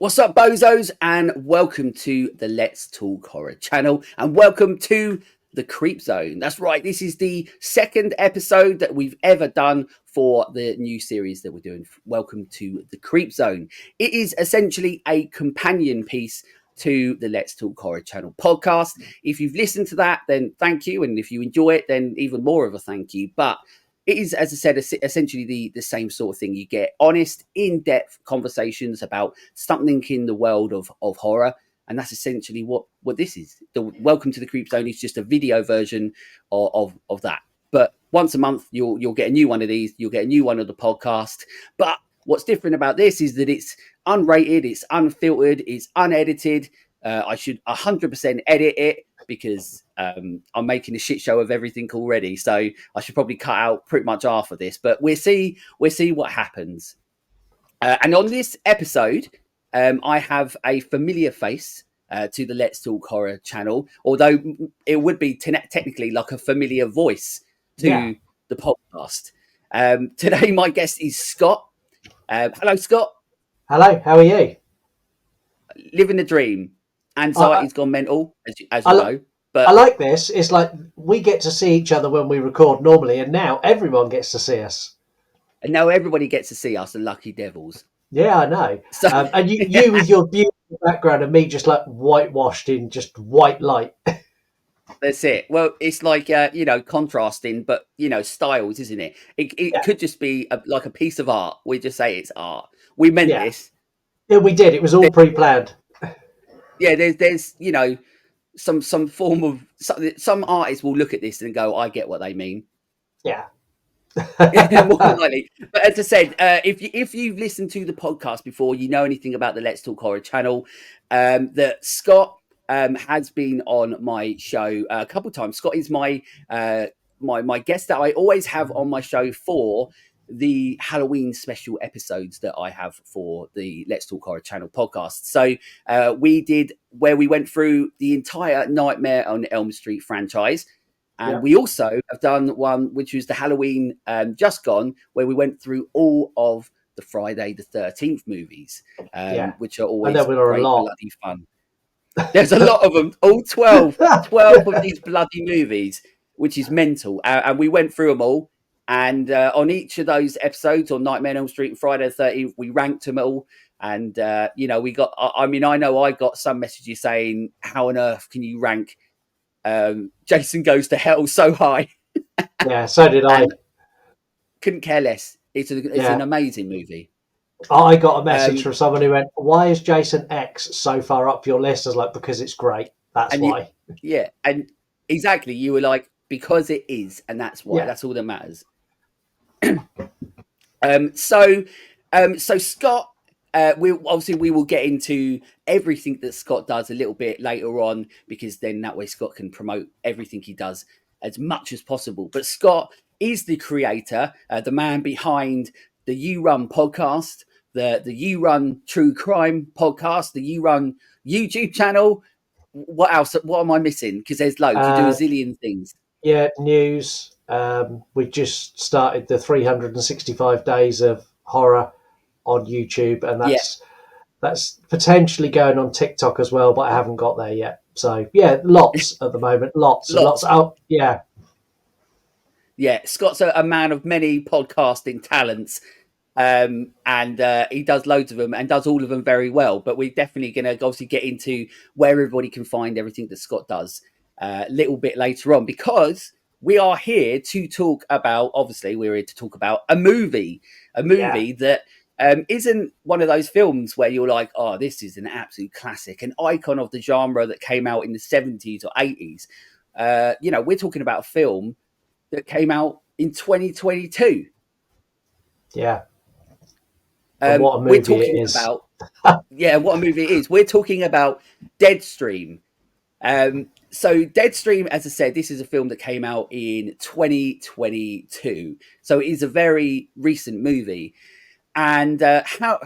What's up, bozos, and welcome to the Let's Talk Horror channel, and welcome to the Creepzone. That's right, this is the second episode that we've ever done for the new series that we're doing. Welcome to the Creepzone. It is essentially a companion piece to the Let's Talk Horror channel podcast. If you've listened to that, then thank you, and if you enjoy it, then even more of a thank you. But it is, as I said, essentially the same sort of thing. You get honest, in-depth conversations about something in the world of horror, and that's essentially what this is. The Welcome to the Creep Zone is just a video version of that. But once a month, you'll get a new one of these. You'll get a new one of the podcast. But what's different about this is that it's unrated, it's unfiltered, it's unedited. I should 100% edit it because I'm making a shit show of everything already. So I should probably cut out pretty much half of this, but we'll see what happens. And on this episode, I have a familiar face to the Let's Talk Horror channel, although it would be technically like a familiar voice to the podcast. Today, my guest is Scott. Hello, Scott. Hello, how are you? Living the dream. Anxiety's gone mental, as you know. But I like this. It's like we get to see each other when we record normally, and now everyone gets to see us. And now everybody gets to see us, the lucky devils. Yeah, I know. So, and you with your beautiful background, and me just like whitewashed in just white light. That's it. Well, it's like contrasting, but styles, isn't it? It could just be like a piece of art. We just say it's art. We meant this. Yeah, we did. It was all pre-planned. Yeah, there's some form of some artists will look at this and go, I get what they mean. Yeah. More than likely. But as I said, if you've listened to the podcast before, you know anything about the Let's Talk Horror channel, that Scott has been on my show a couple of times. Scott is my guest that I always have on my show for the Halloween special episodes that I have for the Let's Talk Horror channel podcast. So we did where we went through the entire Nightmare on Elm Street franchise. And we also have done one, which was the Halloween just gone, where we went through all of the Friday the 13th movies, which are always great, bloody fun. There's a lot of them, all 12 of these bloody movies, which is mental. And we went through them all. And on each of those episodes on Nightmare on Elm Street and Friday the 13th, we ranked them all. And, we got, I know I got some messages saying, how on earth can you rank Jason Goes to Hell so high? Yeah, so did I. Couldn't care less. It's an amazing movie. I got a message from someone who went, why is Jason X so far up your list? I was like, because it's great. That's why. And exactly. You were like, because it is, and that's why. That's all that matters. So Scott, we will get into everything that Scott does a little bit later on, because then that way Scott can promote everything he does as much as possible. But Scott is the creator, the man behind the You Run podcast, the You Run True Crime podcast, the You Run YouTube channel. What else? What am I missing? Because there's loads. You do a zillion things. Yeah, news. We just started the 365 days of horror on YouTube, and that's potentially going on TikTok as well, but I haven't got there yet. So lots at the moment, lots. Oh, yeah. Scott's a man of many podcasting talents, and he does loads of them and does all of them very well. But we're definitely going to obviously get into where everybody can find everything that Scott does a little bit later on, because we are here to talk about, obviously, we're here to talk about a movie that isn't one of those films where you're like, oh, this is an absolute classic, an icon of the genre that came out in the 70s or 80s. We're talking about a film that came out in 2022. Yeah. What a movie we're talking it is. About, what a movie it is. We're talking about Deadstream. So Deadstream, as I said, this is a film that came out in 2022. So it is a very recent movie. And how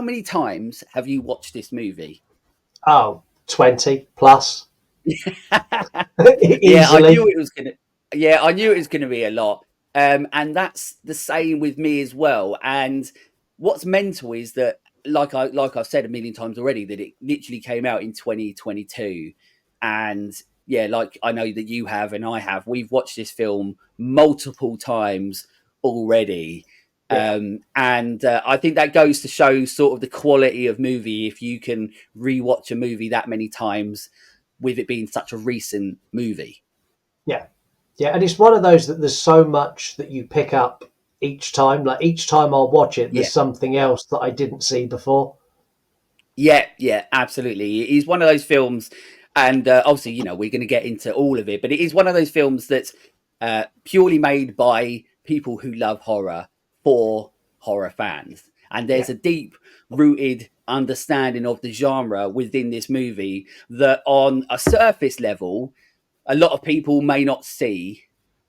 many times have you watched this movie? Oh, 20 plus. I knew it was gonna be a lot. And that's the same with me as well. And what's mental is that like I've said a million times already, that it literally came out in 2022, and yeah, like I know that you have and I have. We've watched this film multiple times already. Yeah. And I think that goes to show sort of the quality of movie if you can rewatch a movie that many times with it being such a recent movie. Yeah. Yeah. And it's one of those that there's so much that you pick up each time. Like each time I'll watch it, Yeah. there's something else that I didn't see before. Yeah, yeah, absolutely. It is one of those films, and obviously, we're going to get into all of it, but it is one of those films that's purely made by people who love horror for horror fans. And there's Yeah. a deep rooted understanding of the genre within this movie that, on a surface level, a lot of people may not see,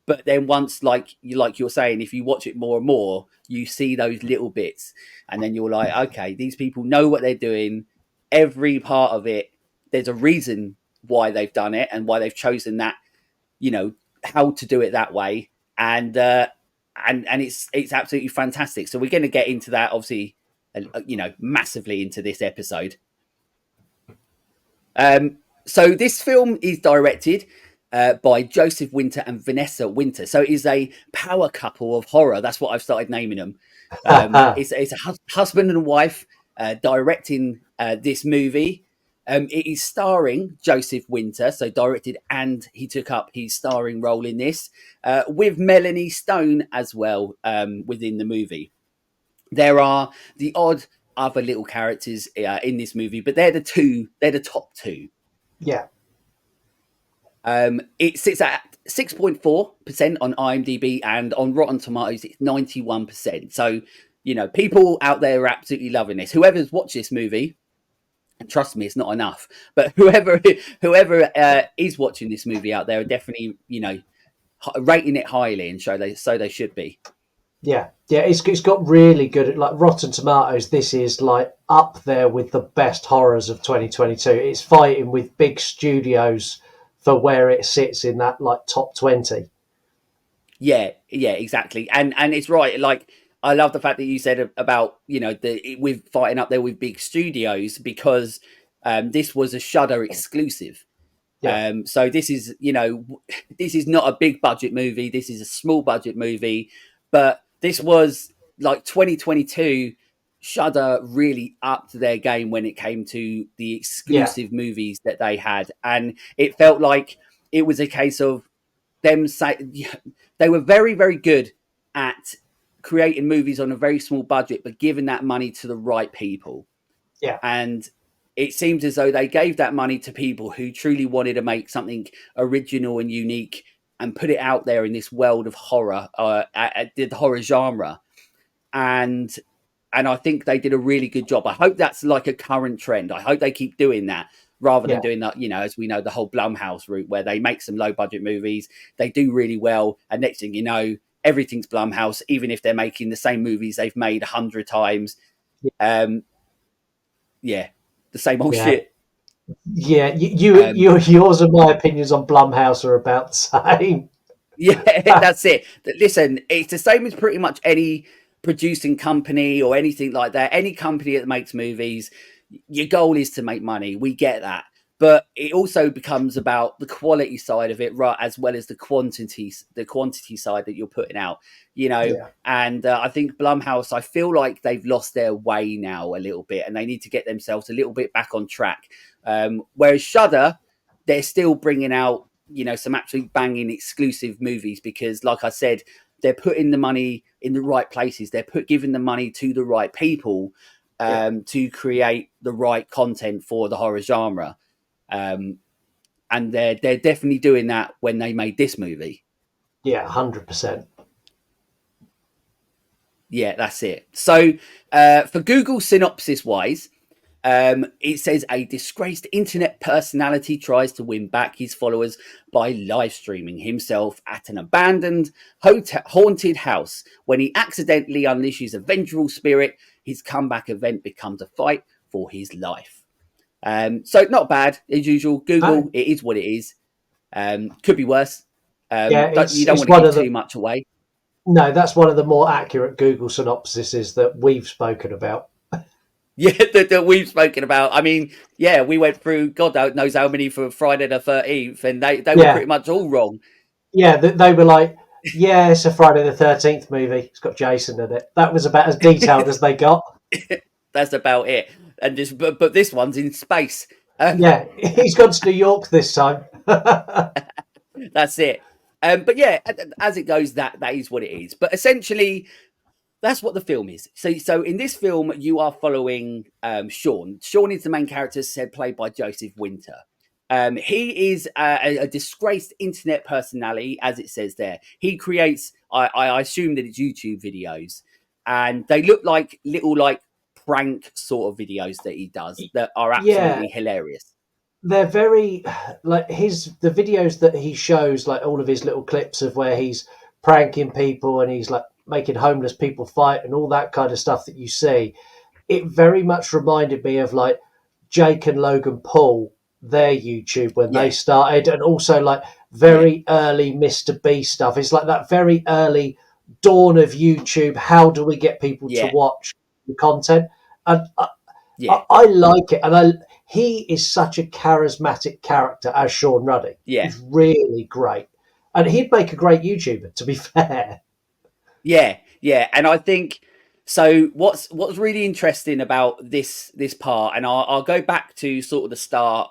but then once, like you're saying, if you watch it more and more, you see those little bits, and then you're like, okay, these people know what they're doing. Every part of it, there's a reason why they've done it and why they've chosen that, you know how to do it that way, and it's absolutely fantastic. So we're going to get into that, obviously, massively into this episode. So this film is directed by Joseph Winter and Vanessa Winter. So it is a power couple of horror. That's what I've started naming them. It's a husband and wife directing this movie. It is starring Joseph Winter, so directed, and he took up his starring role in this, with Melanie Stone as well, within the movie. There are the odd other little characters in this movie, but they're the two. They're the top two. Yeah. It sits at 6.4% on IMDb, and on Rotten Tomatoes, it's 91%. So, people out there are absolutely loving this. Whoever's watched this movie, and trust me, it's not enough, but whoever is watching this movie out there are definitely, rating it highly, and so they should be. Yeah, yeah, it's got really good, like Rotten Tomatoes. This is like up there with the best horrors of 2022. It's fighting with big studios for where it sits in that like top 20. Yeah, yeah, exactly, and it's right. Like, I love the fact that you said about with fighting up there with big studios, because this was a Shudder exclusive. Yeah, So this is this is not a big budget movie. This is a small budget movie, but this was like 2022. Shudder really upped their game when it came to the yeah, exclusive movies that they had, and it felt like it was a case of them say they were very, very good at creating movies on a very small budget, but giving that money to the right people. yeah, And it seems as though they gave that money to people who truly wanted to make something original and unique and put it out there in this world of horror, the horror genre. And I think they did a really good job. I hope that's like a current trend. I hope they keep doing that, rather than yeah, doing that, as we know, the whole Blumhouse route, where they make some low budget movies, they do really well, and next thing you know, everything's Blumhouse, even if they're making the same movies they've made 100 times. Um, yeah, the same old yeah, shit. yeah. Um, Yours and my opinions on Blumhouse are about the same. Yeah, that's it. Listen, it's the same as pretty much any producing company or anything like that. Any company that makes movies, your goal is to make money. We get that. But it also becomes about the quality side of it, right, as well as the quantity side that you're putting out, Yeah, And I think Blumhouse, I feel like they've lost their way now a little bit, and they need to get themselves a little bit back on track. Whereas Shudder, they're still bringing out some absolute banging exclusive movies, because like I said, they're putting the money in the right places. They're giving the money to the right people, yeah, to create the right content for the horror genre. um, and they're definitely doing that when they made this movie. yeah, 100%. Yeah, that's it. So for Google synopsis wise, it says a disgraced internet personality tries to win back his followers by live streaming himself at an abandoned haunted house. When he accidentally unleashes a vengeful spirit, his comeback event becomes a fight for his life. So not bad as usual. No, Google, it is what it is. Could be worse. yeah, You don't it's want to one give of the too much away. no. That's one of the more accurate Google synopsises that we've spoken about. Yeah, that we've spoken about. I mean, yeah, we went through God knows how many for Friday the 13th, and they were Yeah, pretty much all wrong. yeah. They were like, yeah, it's a Friday the 13th movie. It's got Jason in it. That was about as detailed as they got. That's about it. And just but this one's in space. Yeah, he's gone to New York this time. That's it. But yeah, as it goes, that is what it is. But essentially, that's what the film is. So in this film, you are following Sean. Sean is the main character, said played by Joseph Winter. He is a disgraced internet personality, as it says there. He creates, I assume that it's YouTube videos, and they look like little like prank sort of videos that he does that are Yeah, absolutely hilarious. they're very like the videos that he shows, like all of his little clips of where he's pranking people and he's like making homeless people fight and all that kind of stuff that you see. It very much reminded me of like Jake and Logan Paul, their YouTube when they Yeah, started, and also like yeah, very early Mr. B stuff. It's like that very early dawn of YouTube. How do we get people to yeah, watch the content? And yeah, I like it, and he is such a charismatic character as Sean Ruddy. yeah. He's really great, and he'd make a great YouTuber. To be fair, Yeah, yeah, and I think so. What's really interesting about this part, and I'll go back to sort of the start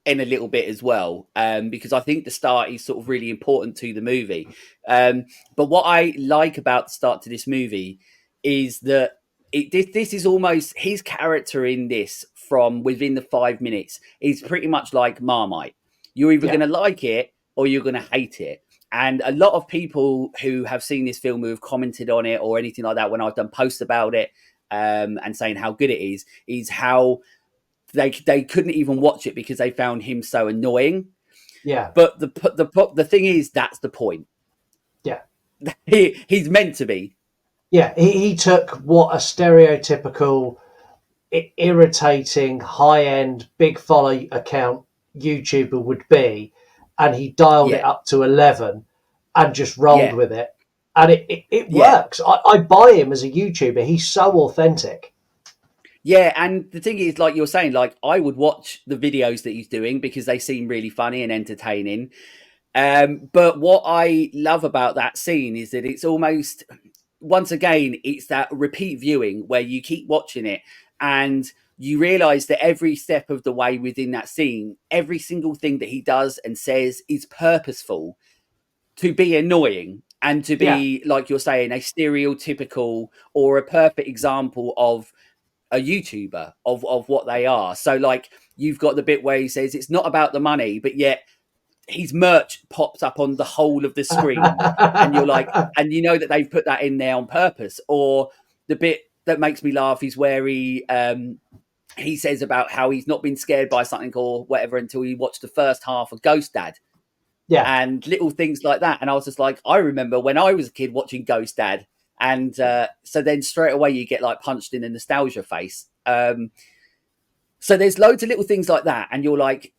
in a little bit as well, because I think the start is sort of really important to the movie. But what I like about the start to this movie is that this is almost his character in this from within the 5 minutes is pretty much like Marmite. You're either yeah, going to like it or you're going to hate it. And a lot of people who have seen this film who have commented on it or anything like that when I've done posts about it and saying how good it is how they couldn't even watch it because they found him so annoying. yeah, But the thing is that's the point. yeah. He's meant to be. Yeah, he took what a stereotypical, irritating, high end, big follow account YouTuber would be, and he dialed it Yeah, up to 11 and just rolled yeah, with it. And it yeah. works. I buy him as a YouTuber. He's so authentic. Yeah, and the thing is, like you're saying, like I would watch the videos that he's doing because they seem really funny and entertaining. But what I love about that scene is that it's almost once again, it's that repeat viewing where you keep watching it and you realize that every step of the way within that scene, every single thing that he does and says is purposeful to be annoying and to Yeah. be, like you're saying, a stereotypical or a perfect example of a YouTuber of what they are. So, like, you've got the bit where he says it's not about the money, but yet his merch pops up on the whole of the screen and you're like and you know that they've put that in there on purpose. Or the bit that makes me laugh is where he says about how he's not been scared by something or whatever until he watched the first half of Ghost Dad Yeah. and little things like that. And I was just like, I remember when I was a kid watching Ghost Dad, and so then straight away you get like punched in the nostalgia face. So there's loads of little things like that and you're like,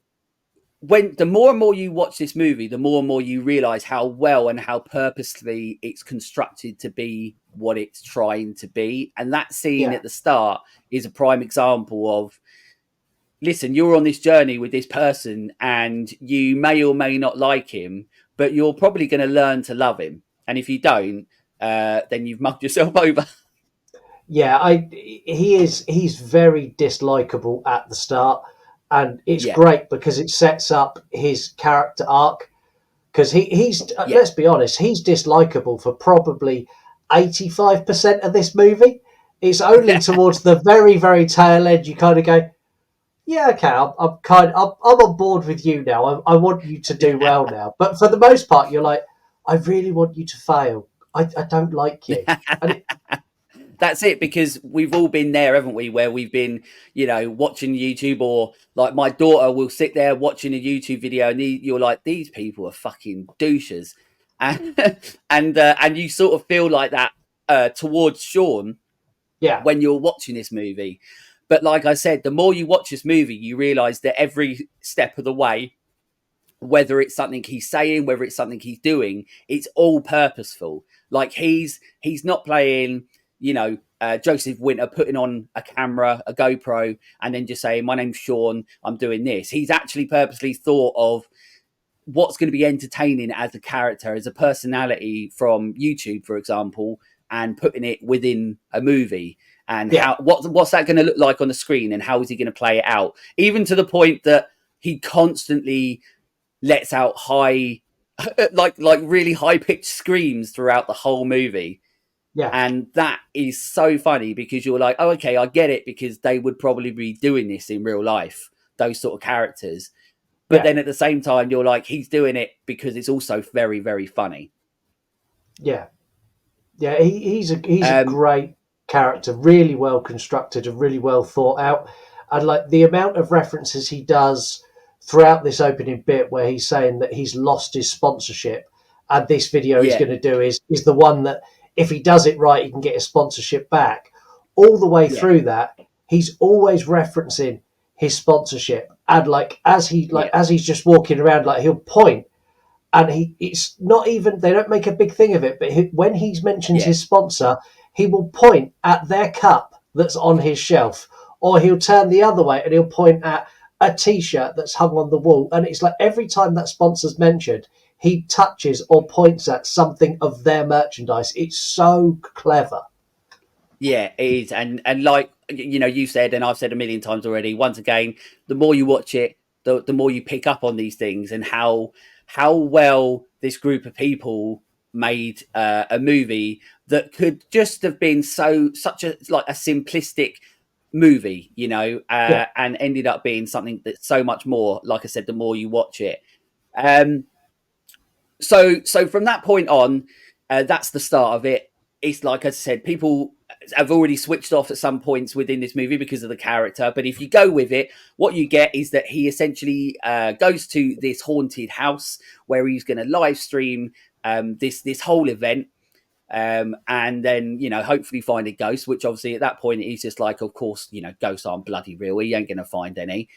when the more and more you watch this movie, the more and more you realize how well and how purposely it's constructed to be what it's trying to be. And that scene Yeah. at the start is a prime example of listen, you're on this journey with this person and you may or may not like him, but you're probably going to learn to love him. And if you don't, then you've mugged yourself over. Yeah, he's very dislikable at the start, and it's Yeah, great because it sets up his character arc. Because he's yeah, let's be honest, he's dislikable for probably 85% of this movie. It's only towards the very tail end you kind of go, yeah, okay, I'm on board with you now. I want you to do well now. But for the most part, you're like, I really want you to fail. I don't like you, and that's it, because we've all been there, haven't we? Where we've been, watching YouTube, or like my daughter will sit there watching a YouTube video, and you're like, these people are fucking douches, and and you sort of feel like that towards Sean yeah, when you're watching this movie. But like I said, the more you watch this movie, you realize that every step of the way, whether it's something he's saying, whether it's something he's doing, it's all purposeful. Like he's not playing Joseph Winter putting on a camera, a GoPro, and then just saying, "My name's Sean, I'm doing this." He's actually purposely thought of what's going to be entertaining as a character, as a personality from YouTube, for example, and putting it within a movie. And Yeah, what's that going to look like on the screen, and how is he going to play it out? Even to the point that he constantly lets out high, like really high pitched screams throughout the whole movie. yeah, And that is so funny because you're like, oh, okay, I get it, because they would probably be doing this in real life, those sort of characters. But yeah, then at the same time, you're like, he's doing it because it's also very, very funny. yeah. Yeah, he's a Um, great character, really well constructed and really well thought out. And like the amount of references he does throughout this opening bit, where he's saying that he's lost his sponsorship, and this video he's yeah, going to do is the one that if he does it right, he can get his sponsorship back. All the way yeah, through that, he's always referencing his sponsorship, and yeah, as he's just walking around, like he'll point and it's not even they don't make a big thing of it, but when he mentions yeah, his sponsor, he will point at their cup that's on his shelf, or he'll turn the other way and he'll point at a t-shirt that's hung on the wall. And it's like every time that sponsor's mentioned, he touches or points at something of their merchandise. It's so clever. yeah, it is. And like, you said, and I've said a million times already, once again, the more you watch it, the more you pick up on these things, and how well this group of people made a movie that could just have been such a like a simplistic movie, Yeah, and ended up being something that's so much more. Like I said, the more you watch it. Um, so from that point on, that's the start of it. It's like I said, people have already switched off at some points within this movie because of the character. But if you go with it, what you get is that he essentially goes to this haunted house where he's going to live stream this whole event. And then, hopefully find a ghost, which obviously at that point he's just like, of course, ghosts aren't bloody real. He ain't going to find any.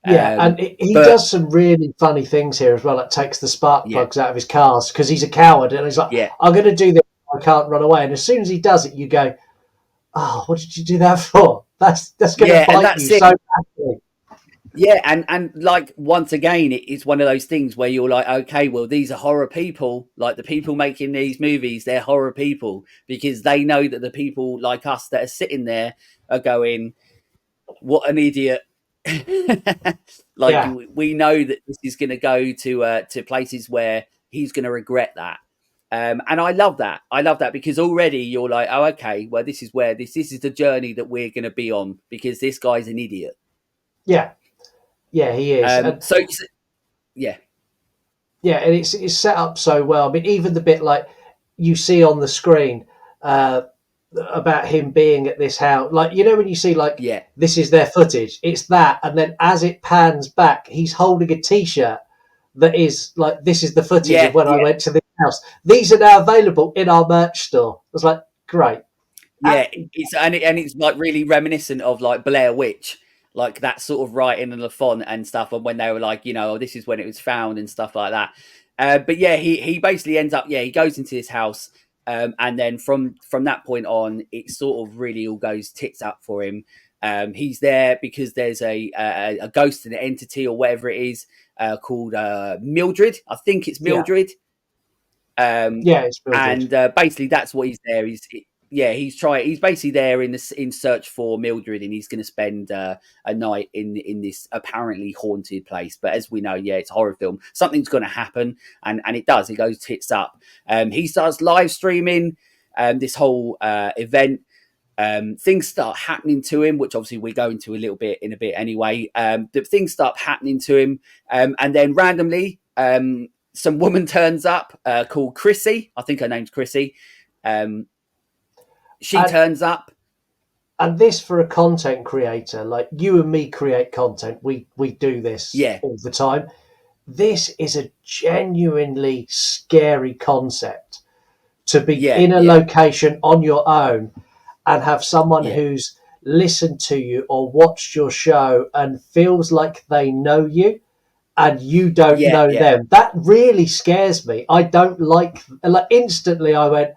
yeah, and he But does some really funny things here as well. Like takes the spark yeah, plugs out of his cars because he's a coward, and he's like, yeah, "I'm going to do this. I can't run away." And as soon as he does it, you go, "Oh, what did you do that for? That's going to yeah. And bite that's you it. so badly." Yeah, and like once again, it's one of those things where you're like, okay, well, these are horror people. Like the people making these movies, they're horror people because they know that the people like us that are sitting there are going, "What an idiot!" Like Yeah, we know that this is going to go to places where he's going to regret that. And I love that. I love that because already you're like, oh, okay, well, this is where this is the journey that we're going to be on because this guy's an idiot. yeah, yeah, he is, and So yeah. yeah, and it's set up so well. I mean, even the bit like you see on the screen uh, about him being at this house, like when you see like Yeah, this is their footage, it's that, and then as it pans back, he's holding a T-shirt that is like this is the footage of yeah, when I yeah, went to this house. These are now available in our merch store. I was like, great. Uh, yeah. It's like really reminiscent of like Blair Witch, like that sort of writing and the font and stuff. And when they were like, oh, this is when it was found and stuff like that. But yeah, he basically ends up. Yeah, he goes into this house, and then from that point on, it sort of really all goes tits up for him. He's there because there's a ghost, an entity or whatever it is called Mildred. I think it's yeah, Mildred. Um, yeah, it's Mildred. and basically that's what he's there. He's basically there in search for Mildred, and he's going to spend a night in this apparently haunted place. But as we know, yeah, it's a horror film. Something's going to happen, and it does. It goes tits up. He starts live streaming this whole event. Things start happening to him, which obviously we go into a little bit in a bit anyway. The things start happening to him, and then randomly, some woman turns up called Chrissy. I think her name's Chrissy. She And turns up. and this for a content creator like you and me create content. We do this Yeah, all the time. This is a genuinely scary concept to be yeah, in a yeah, location on your own and have someone yeah, who's listened to you or watched your show and feels like they know you and you don't yeah, know yeah, them. That really scares me. I don't like instantly I went,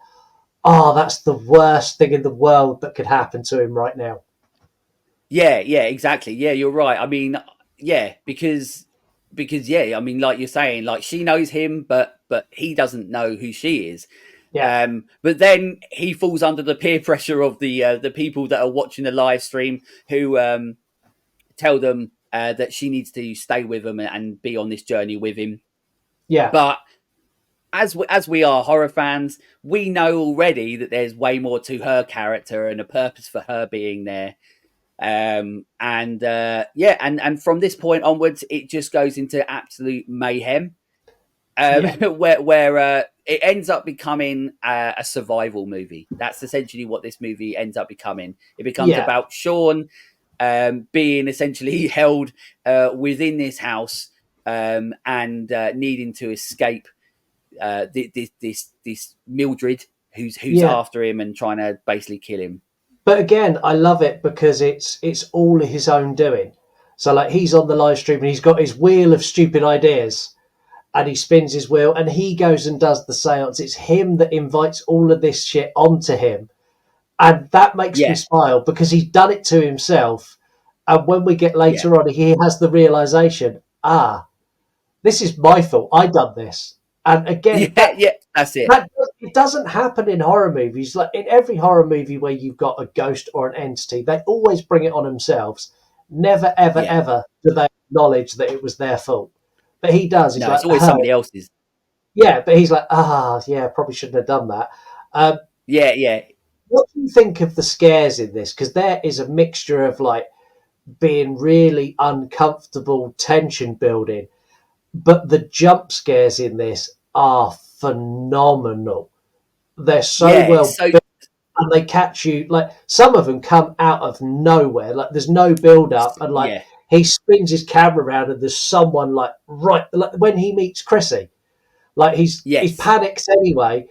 oh, that's the worst thing in the world that could happen to him right now. Yeah, exactly. Yeah, you're right. I mean, yeah, because yeah, I mean, like you're saying, like she knows him, but he doesn't know who she is. Yeah, But then he falls under the peer pressure of the people that are watching the live stream who tell them that she needs to stay with him and be on this journey with him. yeah, But as we are horror fans, we know already that there's way more to her character and a purpose for her being there. And yeah, and from this point onwards, it just goes into absolute mayhem. yeah, Where it ends up becoming a survival movie. That's essentially what this movie ends up becoming. It becomes yeah. about Sean being essentially held within this house and needing to escape this Mildred who's Yeah, after him and trying to basically kill him. but again, I love it because it's all his own doing. So like he's on the live stream and he's got his wheel of stupid ideas and he spins his wheel and he goes and does the seance. It's him that invites all of this shit onto him. And that makes me Yeah, smile because he's done it to himself. And when we get yeah, later on, he has the realization, this is my fault. I done this. And again, yeah. That's it. that it doesn't happen in horror movies. Like in every horror movie where you've got a ghost or an entity, they always bring it on themselves. Never, ever, Yeah. ever do they acknowledge that it was their fault. But he does. He's No, like, it's always somebody else's. yeah. But he's like, yeah, probably shouldn't have done that. Um, Yeah. what do you think of the scares in this? Because there is a mixture of like being really uncomfortable, tension building, but the jump scares in this are phenomenal. They're so Yeah. well So and they catch you. Like some of them come out of nowhere. Like there's no build up, and like yeah. he spins his camera around, and there's someone like right like when he meets Chrissy, like he Yes. panics anyway,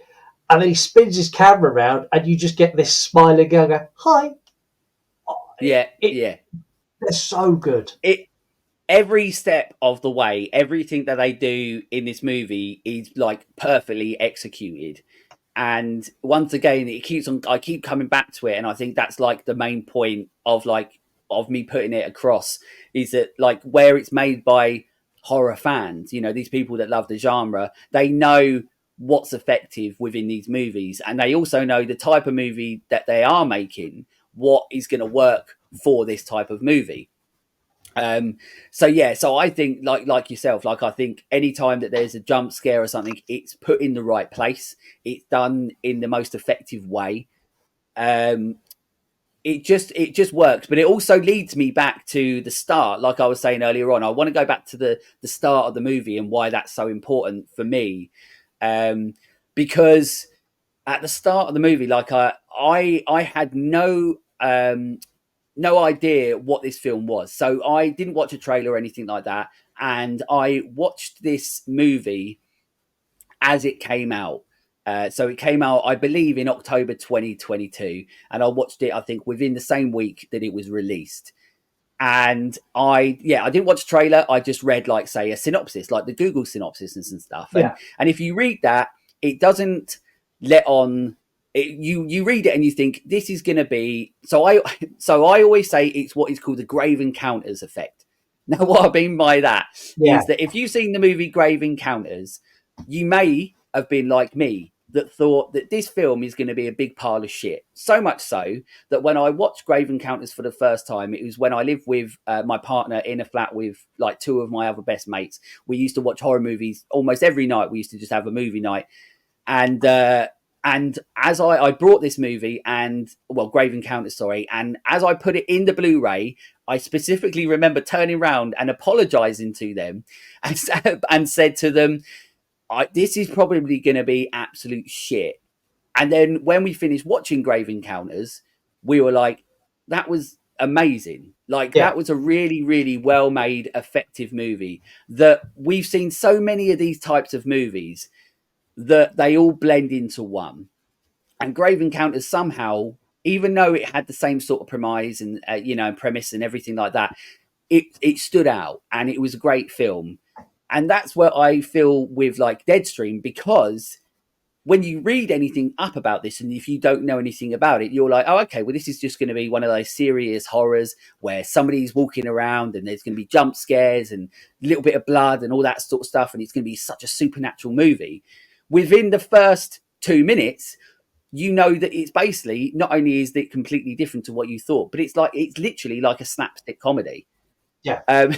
and then he spins his camera around, and you just get this smiling girl go, "Hi." It Yeah. they're so good. It every step of the way, everything that they do in this movie is like perfectly executed. And once again, it keeps on. I keep coming back to it, and I think that's like the main point of me putting it across is that like where it's made by horror fans, these people that love the genre, they know what's effective within these movies, and they also know the type of movie that they are making, what is going to work for this type of movie. Um, so yeah, so I think like yourself, like I think anytime that there's a jump scare or something, it's put in the right place. It's done in the most effective way. Um, it just works, but it also leads me back to the start. Like I was saying earlier on, I want to go back to the start of the movie and why that's so important for me. Um, because at the start of the movie, like I had no idea what this film was. So I didn't watch a trailer or anything like that. And I watched this movie as it came out. So it came out, I believe, in October 2022. And I watched it, I think, within the same week that it was released. And I didn't watch a trailer. I just read, like, say, a synopsis, like the Google synopsis and some stuff. And Yeah, if you read that, it doesn't let on you read it and you think this is going to be so I always say it's what is called the Grave Encounters effect. Now what I mean by that yeah, is that if you've seen the movie Grave Encounters, you may have been like me that thought that this film is going to be a big pile of shit, so much so that when I watched Grave Encounters for the first time, it was when I lived with my partner in a flat with like two of my other best mates. We used to watch horror movies almost every night. We used to just have a movie night. And as I brought this movie Grave Encounters, sorry, and as I put it in the Blu-ray, I specifically remember turning around and apologizing to them and said to them, this is probably going to be absolute shit. And then when we finished watching Grave Encounters, we were like, that was amazing. Like, yeah, that was a really, really well made, effective movie that we've seen so many of these types of movies that they all blend into one. And Grave Encounters somehow, even though it had the same sort of premise and premise and everything like that, it stood out and it was a great film. And that's what I feel with like Deadstream, because when you read anything up about this, and if you don't know anything about it, you're like, oh, okay, well, this is just going to be one of those serious horrors where somebody's walking around and there's going to be jump scares and a little bit of blood and all that sort of stuff, and it's going to be such a supernatural movie. Within the first 2 minutes, you know that it's basically, not only is it completely different to what you thought, but it's literally like a slapstick comedy. Yeah. Um,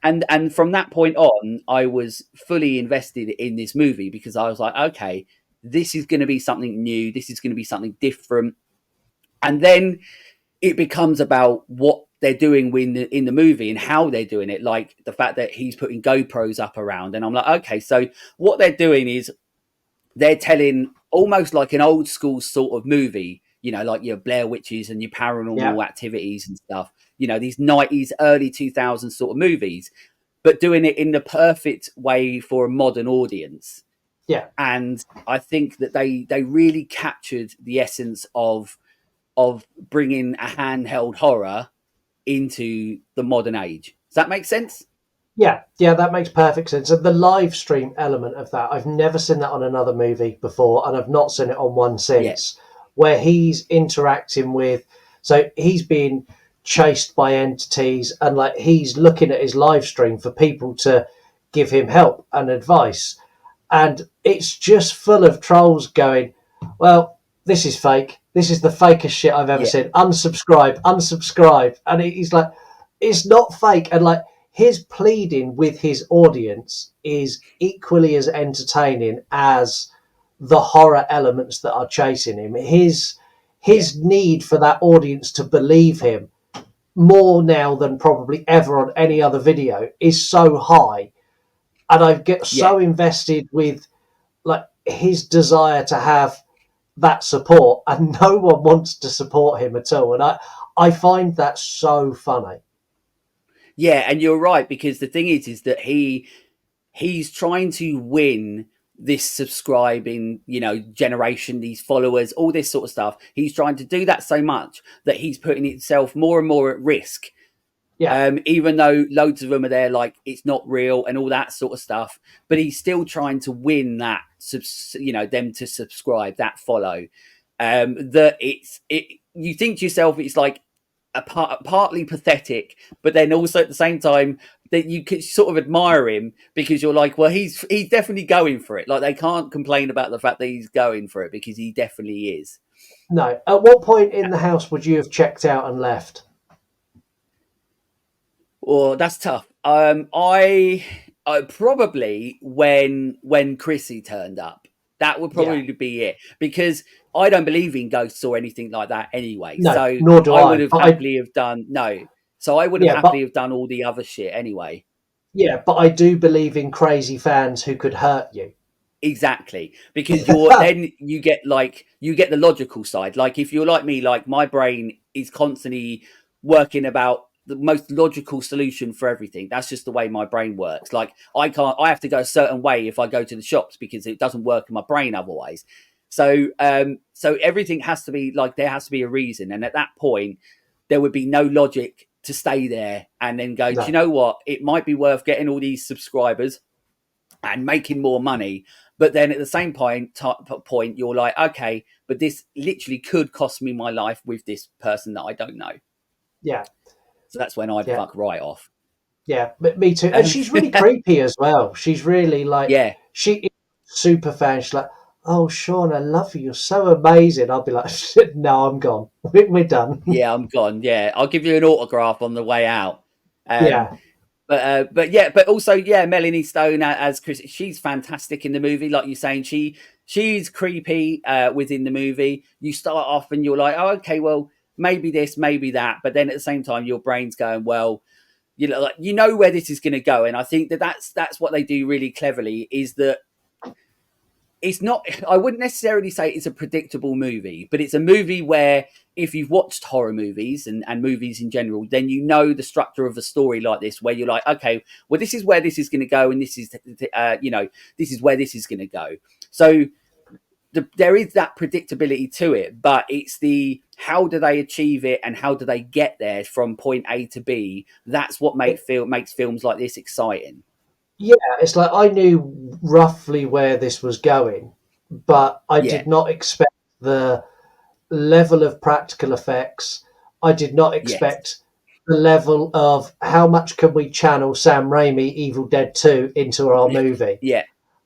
and from that point on, I was fully invested in this movie because I was like, okay, this is going to be something new. This is going to be something different. And then it becomes about what they're doing in the movie and how they're doing it. Like the fact that he's putting GoPros up around, and I'm like, okay, so what they're doing is they're telling almost like an old school sort of movie, like your Blair Witches and your Yeah. paranormal activities and stuff, these 90s, early 2000s sort of movies, but doing it in the perfect way for a modern audience. Yeah. And I think that they really captured the essence of bringing a handheld horror into the modern age. Does that make sense? Yeah, yeah, that makes perfect sense. And the live stream element of that, I've never seen that on another movie before, and I've not seen it on one Yeah, since, where he's interacting with, so he's being chased by entities, and like he's looking at his live stream for people to give him help and advice. And it's just full of trolls going, well, this is fake. This is the fakest shit I've ever yeah, seen. Unsubscribe, unsubscribe. And he's like, it's not fake. And like, his pleading with his audience is equally as entertaining as the horror elements that are chasing him. yeah, His need for that audience to believe him more now than probably ever on any other video is so high, and I get yeah. so invested with like his desire to have that support, and no one wants to support him at all, and I find that so funny. Yeah, and you're right, because the thing is that he's trying to win this subscribing, generation, these followers, all this sort of stuff. He's trying to do that so much that he's putting himself more and more at risk. Yeah. Even though loads of them are there, like it's not real and all that sort of stuff, but he's still trying to win that, them to subscribe, that follow. That it. You think to yourself, it's like partly pathetic, but then also at the same time that you could sort of admire him because you're like, well, he's definitely going for it. Like they can't complain about the fact that he's going for it because he definitely is. No. At what point in the house would you have checked out and left? Well, that's tough. I probably when Chrissy turned up, that would Yeah. probably be it because I don't believe in ghosts or anything like that anyway. No, So nor do I would I. have But I happily have done no. So I would have yeah, but happily have done all the other shit anyway. yeah, but I do believe in crazy fans who could hurt you. Exactly, because you get the logical side. Like if you're like me, like my brain is constantly working about the most logical solution for everything. That's just the way my brain works. Like I have to go a certain way if I go to the shops because it doesn't work in my brain otherwise. So everything has to be like there has to be a reason, and at that point, there would be no logic to stay there and then go. Do you No. know what? It might be worth getting all these subscribers and making more money. But then at the same point, you're like, okay, but this literally could cost me my life with this person that I don't know. Yeah. So that's when I'd Yeah. fuck right off. Yeah. But me too. And she's really creepy as well. She's really like Yeah, she is super fan. She's like, oh Sean, I love you. You're so amazing. I'll be like, no, I'm gone. We're done. yeah, I'm gone. Yeah, I'll give you an autograph on the way out. Um, Yeah. but yeah, but also yeah, Melanie Stone as Chris, she's fantastic in the movie. Like you're saying, she's creepy within the movie. You start off and you're like, oh, okay, well, maybe this, maybe that, but then at the same time, your brain's going, well, like where this is going to go, and I think that's what they do really cleverly is that it's not, I wouldn't necessarily say it's a predictable movie, but it's a movie where if you've watched horror movies and movies in general, then you know the structure of a story like this, where you're like, okay, well, this is where this is going to go, and this is, this is where this is going to go. So there is that predictability to it, but it's the how do they achieve it and how do they get there from point A to B. That's what makes films like this exciting. Yeah, it's like I knew roughly where this was going, but I Yeah, did not expect the level of practical effects. I did not yes, expect the level of how much can we channel Sam Raimi Evil Dead 2 into our movie. yeah,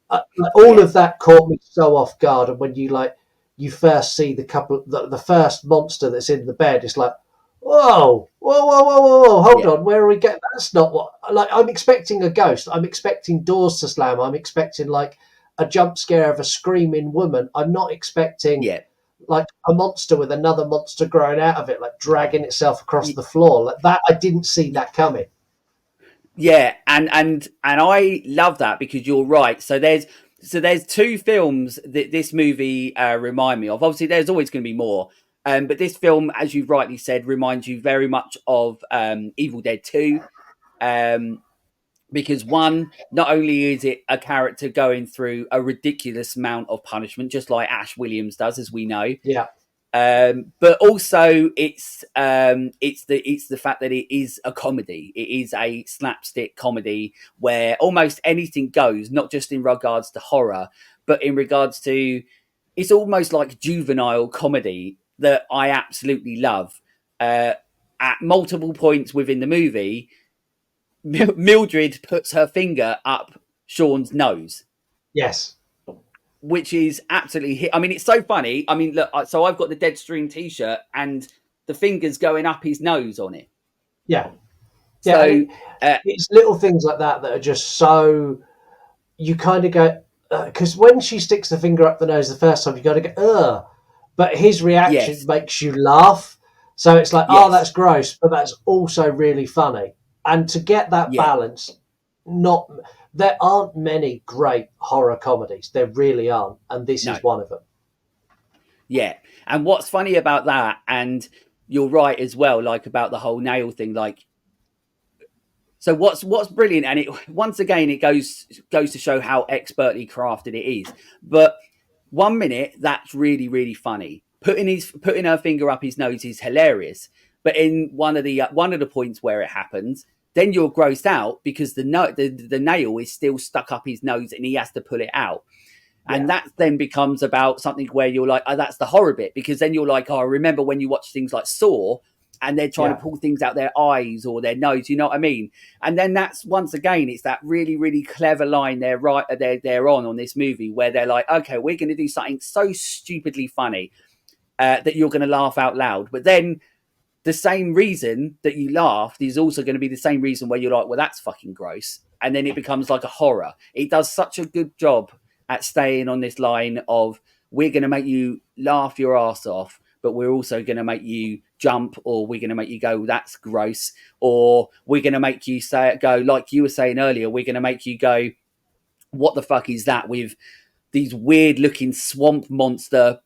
Like, all yeah, of that caught me so off guard. And when you first see the first monster that's in the bed, it's like, whoa, whoa, whoa, whoa, whoa, whoa, hold yeah, on, where are we getting? That's not what, like, I'm expecting a ghost. I'm expecting doors to slam. I'm expecting like a jump scare of a screaming woman. I'm not expecting yeah. like a monster with another monster growing out of it, like dragging itself across Y- the floor. Like that, I didn't see that coming. Yeah, and I love that because you're right. So there's two films that this movie remind me of. Obviously, there's always going to be more, but this film, as you've rightly said, reminds you very much of Evil Dead Two. Um, because one, not only is it a character going through a ridiculous amount of punishment, just like Ash Williams does, as we know, Yeah, but also it's the fact that it is a comedy. It is a slapstick comedy where almost anything goes, not just in regards to horror, but in regards to it's almost like juvenile comedy that I absolutely love. Uh, at multiple points within the movie, Mildred puts her finger up Sean's nose, yes, which is absolutely. I mean, it's so funny. I mean, look. So I've got the Deadstream T-shirt, and the fingers going up his nose on it. yeah, yeah, and So uh, it's little things like that that are just so you kind of go because when she sticks the finger up the nose the first time, you got to go ugh, but his reaction yes, makes you laugh. So it's like, oh, yes, that's gross, but that's also really funny. And to get that yeah, balance, not there aren't many great horror comedies. There really aren't, and this no, is one of them. yeah. And what's funny about that, and you're right as well, like about the whole nail thing, like. So what's brilliant, and it once again it goes to show how expertly crafted it is. But 1 minute that's really funny. Putting her finger up his nose is hilarious. But in one of the points where it happens, then you're grossed out because the nail is still stuck up his nose and he has to pull it out. Yeah, And that then becomes about something where you're like, oh, that's the horror bit. Because then you're like, oh, I remember when you watch things like Saw and they're trying to yeah, pull things out their eyes or their nose, you know what I mean? And then that's once again, it's that really clever line they're on this movie where they're like, okay, we're going to do something so stupidly funny that you're going to laugh out loud. But then the same reason that you laughed is also going to be the same reason where you're like, well, that's fucking gross. And then it becomes like a horror. It does such a good job at staying on this line of we're going to make you laugh your ass off, but we're also going to make you jump, or we're going to make you go, that's gross, or we're going to make you say go like you were saying earlier. We're going to make you go, what the fuck is that? With these weird looking swamp monsters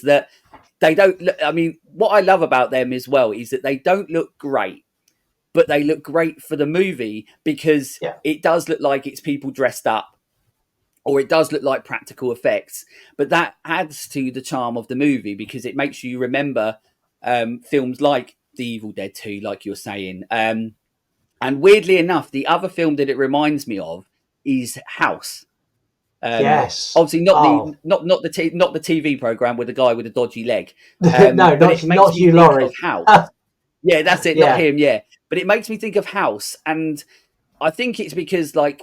that they don't look, I mean, what I love about them as well is that they don't look great, but they look great for the movie because yeah, it does look like it's people dressed up or it does look like practical effects, but that adds to the charm of the movie because it makes you remember films like The Evil Dead 2, like you're saying. And weirdly enough, the other film that it reminds me of is House. yes. Obviously, not Oh, the not the TV program with the guy with a dodgy leg, no, but not it makes not me Hugh think of Laurie. House. Yeah, that's it, not Yeah, him. Yeah, but it makes me think of House, and I think it's because like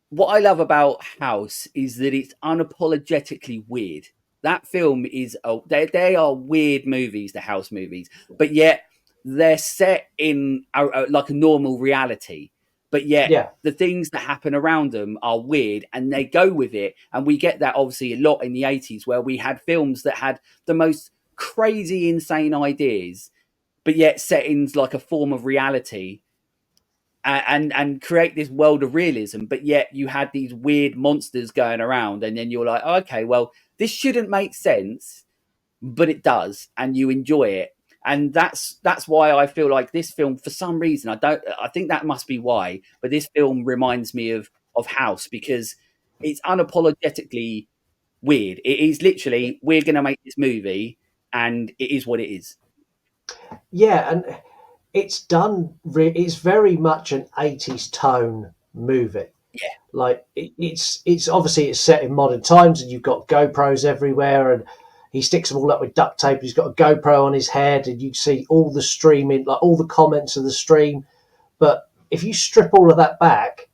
what I love about House is that it's unapologetically weird. That film is they are weird movies, the House movies, but yet they're set in like a normal reality. But yet yeah, the things that happen around them are weird, and they go with it. And we get that obviously a lot in the 80s, where we had films that had the most crazy, insane ideas, but yet set in like a form of reality and create this world of realism, but yet you had these weird monsters going around, and then you're like, oh, okay, well, this shouldn't make sense, but it does, and you enjoy it. And that's why I feel like this film, for some reason, I think that must be why, but this film reminds me of House because it's unapologetically weird. It is literally, we're gonna make this movie and it is what it is. yeah, and it's done. It's very much an '80s tone movie. Yeah, Like it's obviously it's set in modern times, and you've got GoPros everywhere, and he sticks them all up with duct tape. He's got a GoPro on his head, and you see all the streaming, like all the comments of the stream. But if you strip all of that back,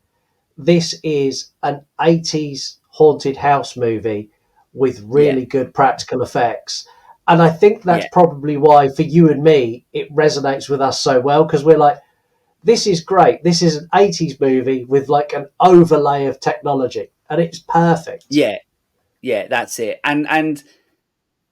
this is an 80s haunted house movie with yeah, really good practical effects. And I think that's yeah, probably why, for you and me, it resonates with us so well, because we're like, this is great. This is an 80s movie with like an overlay of technology, and it's perfect. yeah, yeah. That's it. And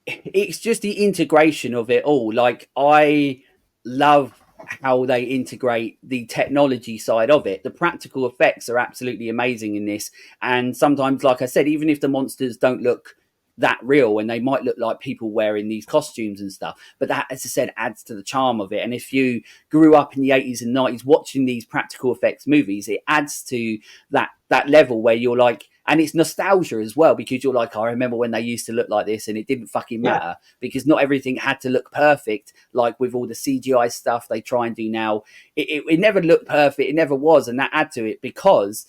it's just the integration of it all. Like I love how they integrate the technology side of it. The practical effects are absolutely amazing in this. And sometimes, like I said, even if the monsters don't look that real and they might look like people wearing these costumes and stuff, but that, as I said, adds to the charm of it. And if you grew up in the 80s and 90s watching these practical effects movies, it adds to that level where you're like, and it's nostalgia as well, because you're like, I remember when they used to look like this and it didn't fucking Yeah, matter, because not everything had to look perfect. Like with all the CGI stuff they try and do now, it never looked perfect. It never was. And that add to it because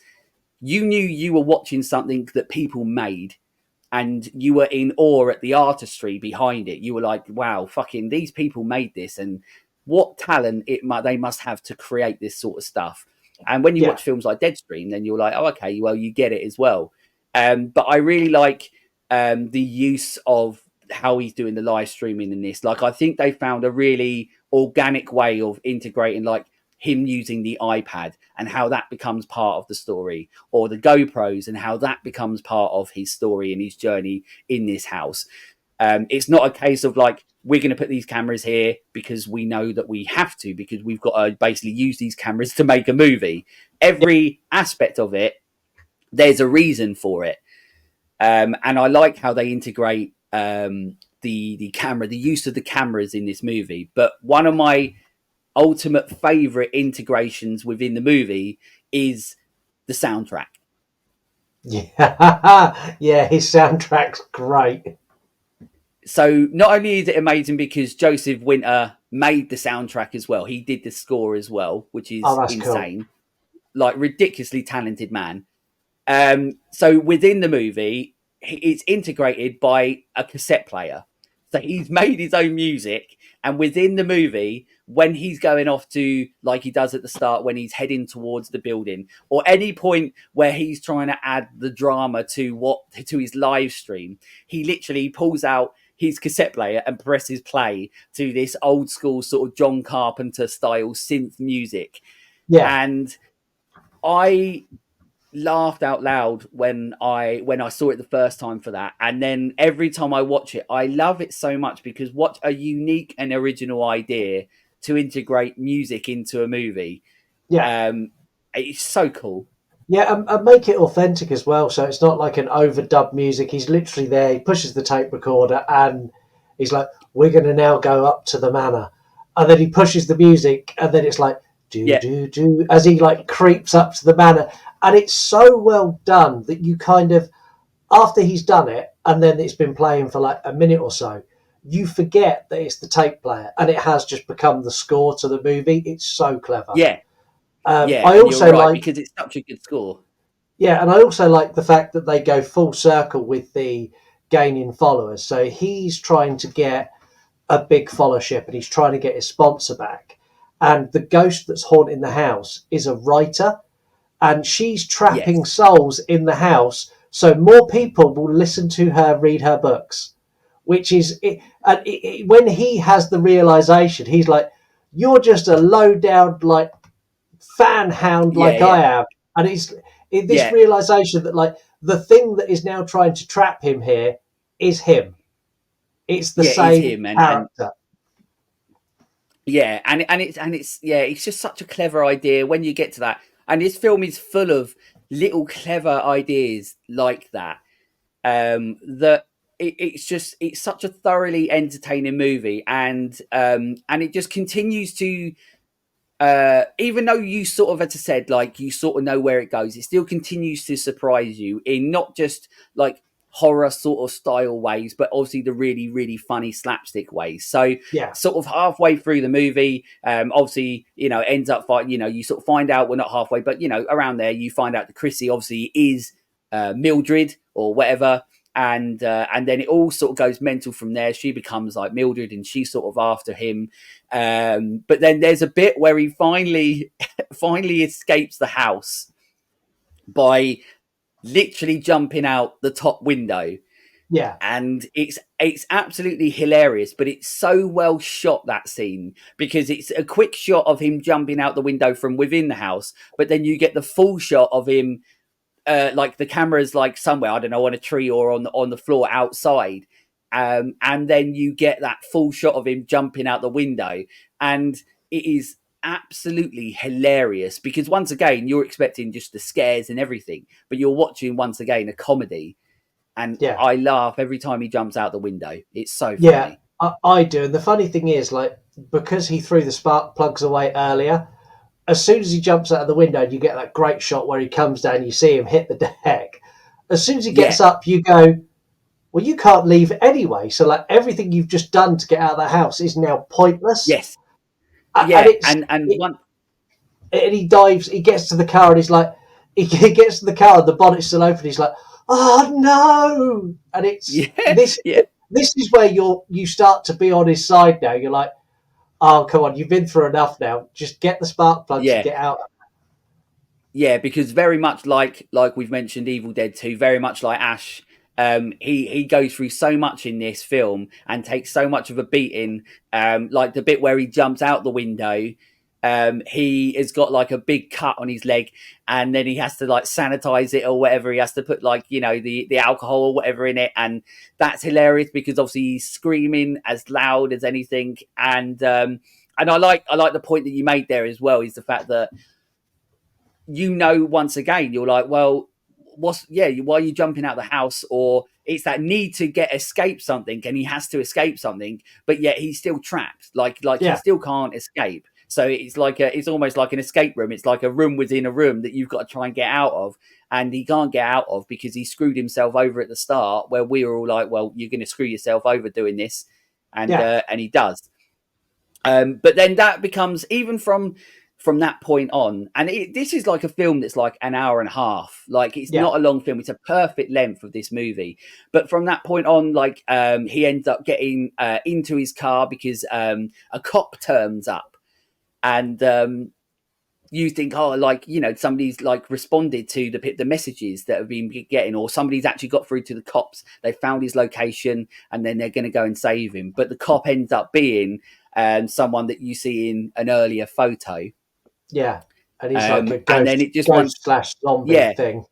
you knew you were watching something that people made, and you were in awe at the artistry behind it. You were like, wow, fucking these people made this, and what talent they must have to create this sort of stuff. And when you yeah, watch films like Deadstream, then you're like, oh, okay, well, you get it as well. But I really like the use of how he's doing the live streaming in this. Like, I think they found a really organic way of integrating, like, him using the iPad and how that becomes part of the story, or the GoPros and how that becomes part of his story and his journey in this house. It's not a case of like, we're going to put these cameras here because we know that we have to, because we've got to basically use these cameras to make a movie. yeah, Every aspect of it, there's a reason for it. And I like how they integrate the camera, the use of the cameras in this movie. But one of my ultimate favorite integrations within the movie is the soundtrack. yeah. Yeah, his soundtrack's great. So not only is it amazing because Joseph Winter made the soundtrack as well, he did the score as well, which Oh, is that's cool. insane. Like ridiculously talented man. So within the movie, it's integrated by a cassette player. So he's made his own music, and within the movie, when he's going off to, like he does at the start, when he's heading towards the building, or any point where he's trying to add the drama to his live stream, he literally pulls out his cassette player and presses play to this old school sort of John Carpenter style synth music. Yeah, And I laughed out loud when I saw it the first time for that, and then every time I watch it I love it so much, because what a unique and original idea to integrate music into a movie. yeah. um it's so cool. Yeah, and make it authentic as well. So it's not like an overdubbed music. He's literally there. He pushes the tape recorder, and he's like, "We're going to now go up to the manor," and then he pushes the music, and then it's like do Yeah, do do as he like creeps up to the manor, and it's so well done that you kind of, after he's done it, and then it's been playing for like a minute or so, you forget that it's the tape player, and it has just become the score to the movie. It's so clever. yeah, yeah, I and you're also right, like because it's such a good score. Yeah, and I also like the fact that they go full circle with the gaining followers. So he's trying to get a big followership, and he's trying to get his sponsor back. And the ghost that's haunting the house is a writer, and she's trapping Yes, souls in the house so more people will listen to her read her books. Which is it, and when he has the realization, he's like, "You're just a low down like fan hound yeah, like yeah, I am," and this yeah, realization that like the thing that is now trying to trap him here is him. It's the yeah, it's same him. And character. yeah, and it's yeah, it's just such a clever idea when you get to that. And this film is full of little clever ideas like that. That it's such a thoroughly entertaining movie, and it just continues to, even though you sort of, as I said, like you sort of know where it goes, it still continues to surprise you in not just like horror sort of style ways, but obviously the really, really funny slapstick ways. So Yeah. sort of halfway through the movie, obviously, you know, it ends up fight, you know, you sort of find out, well, not halfway, but you know, around there, you find out that Chrissy obviously is Mildred or whatever. And then it all sort of goes mental from there. She becomes like Mildred, and she's sort of after him. But then there's a bit where he finally finally escapes the house by literally jumping out the top window, Yeah. and it's absolutely hilarious. But it's so well shot, that scene, because it's a quick shot of him jumping out the window from within the house, but then you get the full shot of him, like the camera's like somewhere, I don't know, on a tree or on the floor outside, and then you get that full shot of him jumping out the window, and it is absolutely hilarious because once again you're expecting just the scares and everything, but you're watching once again a comedy, and Yeah. I laugh every time he jumps out the window. It's so Yeah. funny. I do. And the funny thing is, like, because he threw the spark plugs away earlier, as soon as he jumps out of the window, you get that great shot where he comes down, you see him hit the deck. As soon as he Yeah. gets up, you go, well, you can't leave anyway. So, like, everything you've just done to get out of the house is now pointless. Yes. And Yeah. it's And it, one. and he dives, he gets to the car, and he's like, he gets to the car, and the bonnet's still open. He's like, oh no! And it's Yeah. this. Yeah. This is where you start to be on his side now. You're like, oh come on, you've been through enough now. Just get the spark plugs and Yeah. get out. Yeah, because very much like we've mentioned, Evil Dead 2, very much like Ash, he goes through so much in this film and takes so much of a beating. Like the bit where he jumps out the window, he has got like a big cut on his leg, and then he has to like sanitize it or whatever. He has to put like, you know, the alcohol or whatever in it, and that's hilarious because obviously he's screaming as loud as anything. And I like the point that you made there as well, is the fact that, you know, once again, you're like, well, why are you jumping out the house? Or it's that need to escape something, and he has to escape something, but yet he's still trapped. Like he Yeah, still can't escape. So it's almost like an escape room. It's like a room within a room that you've got to try and get out of, and he can't get out of because he screwed himself over at the start, where we were all like, well, you're going to screw yourself over doing this, yeah, and he does. But then that becomes, even from that point on, and this is like a film that's like an hour and a half. Like, it's yeah, not a long film; it's a perfect length of this movie. But from that point on, like, he ends up getting into his car because a cop turns up, and you think, oh, like, you know, somebody's like responded to the messages that have been getting, or somebody's actually got through to the cops. They found his location, and then they're going to go and save him. But the cop ends up being someone that you see in an earlier photo. yeah. And he's like a And then it just ghost once, slash zombie yeah. thing.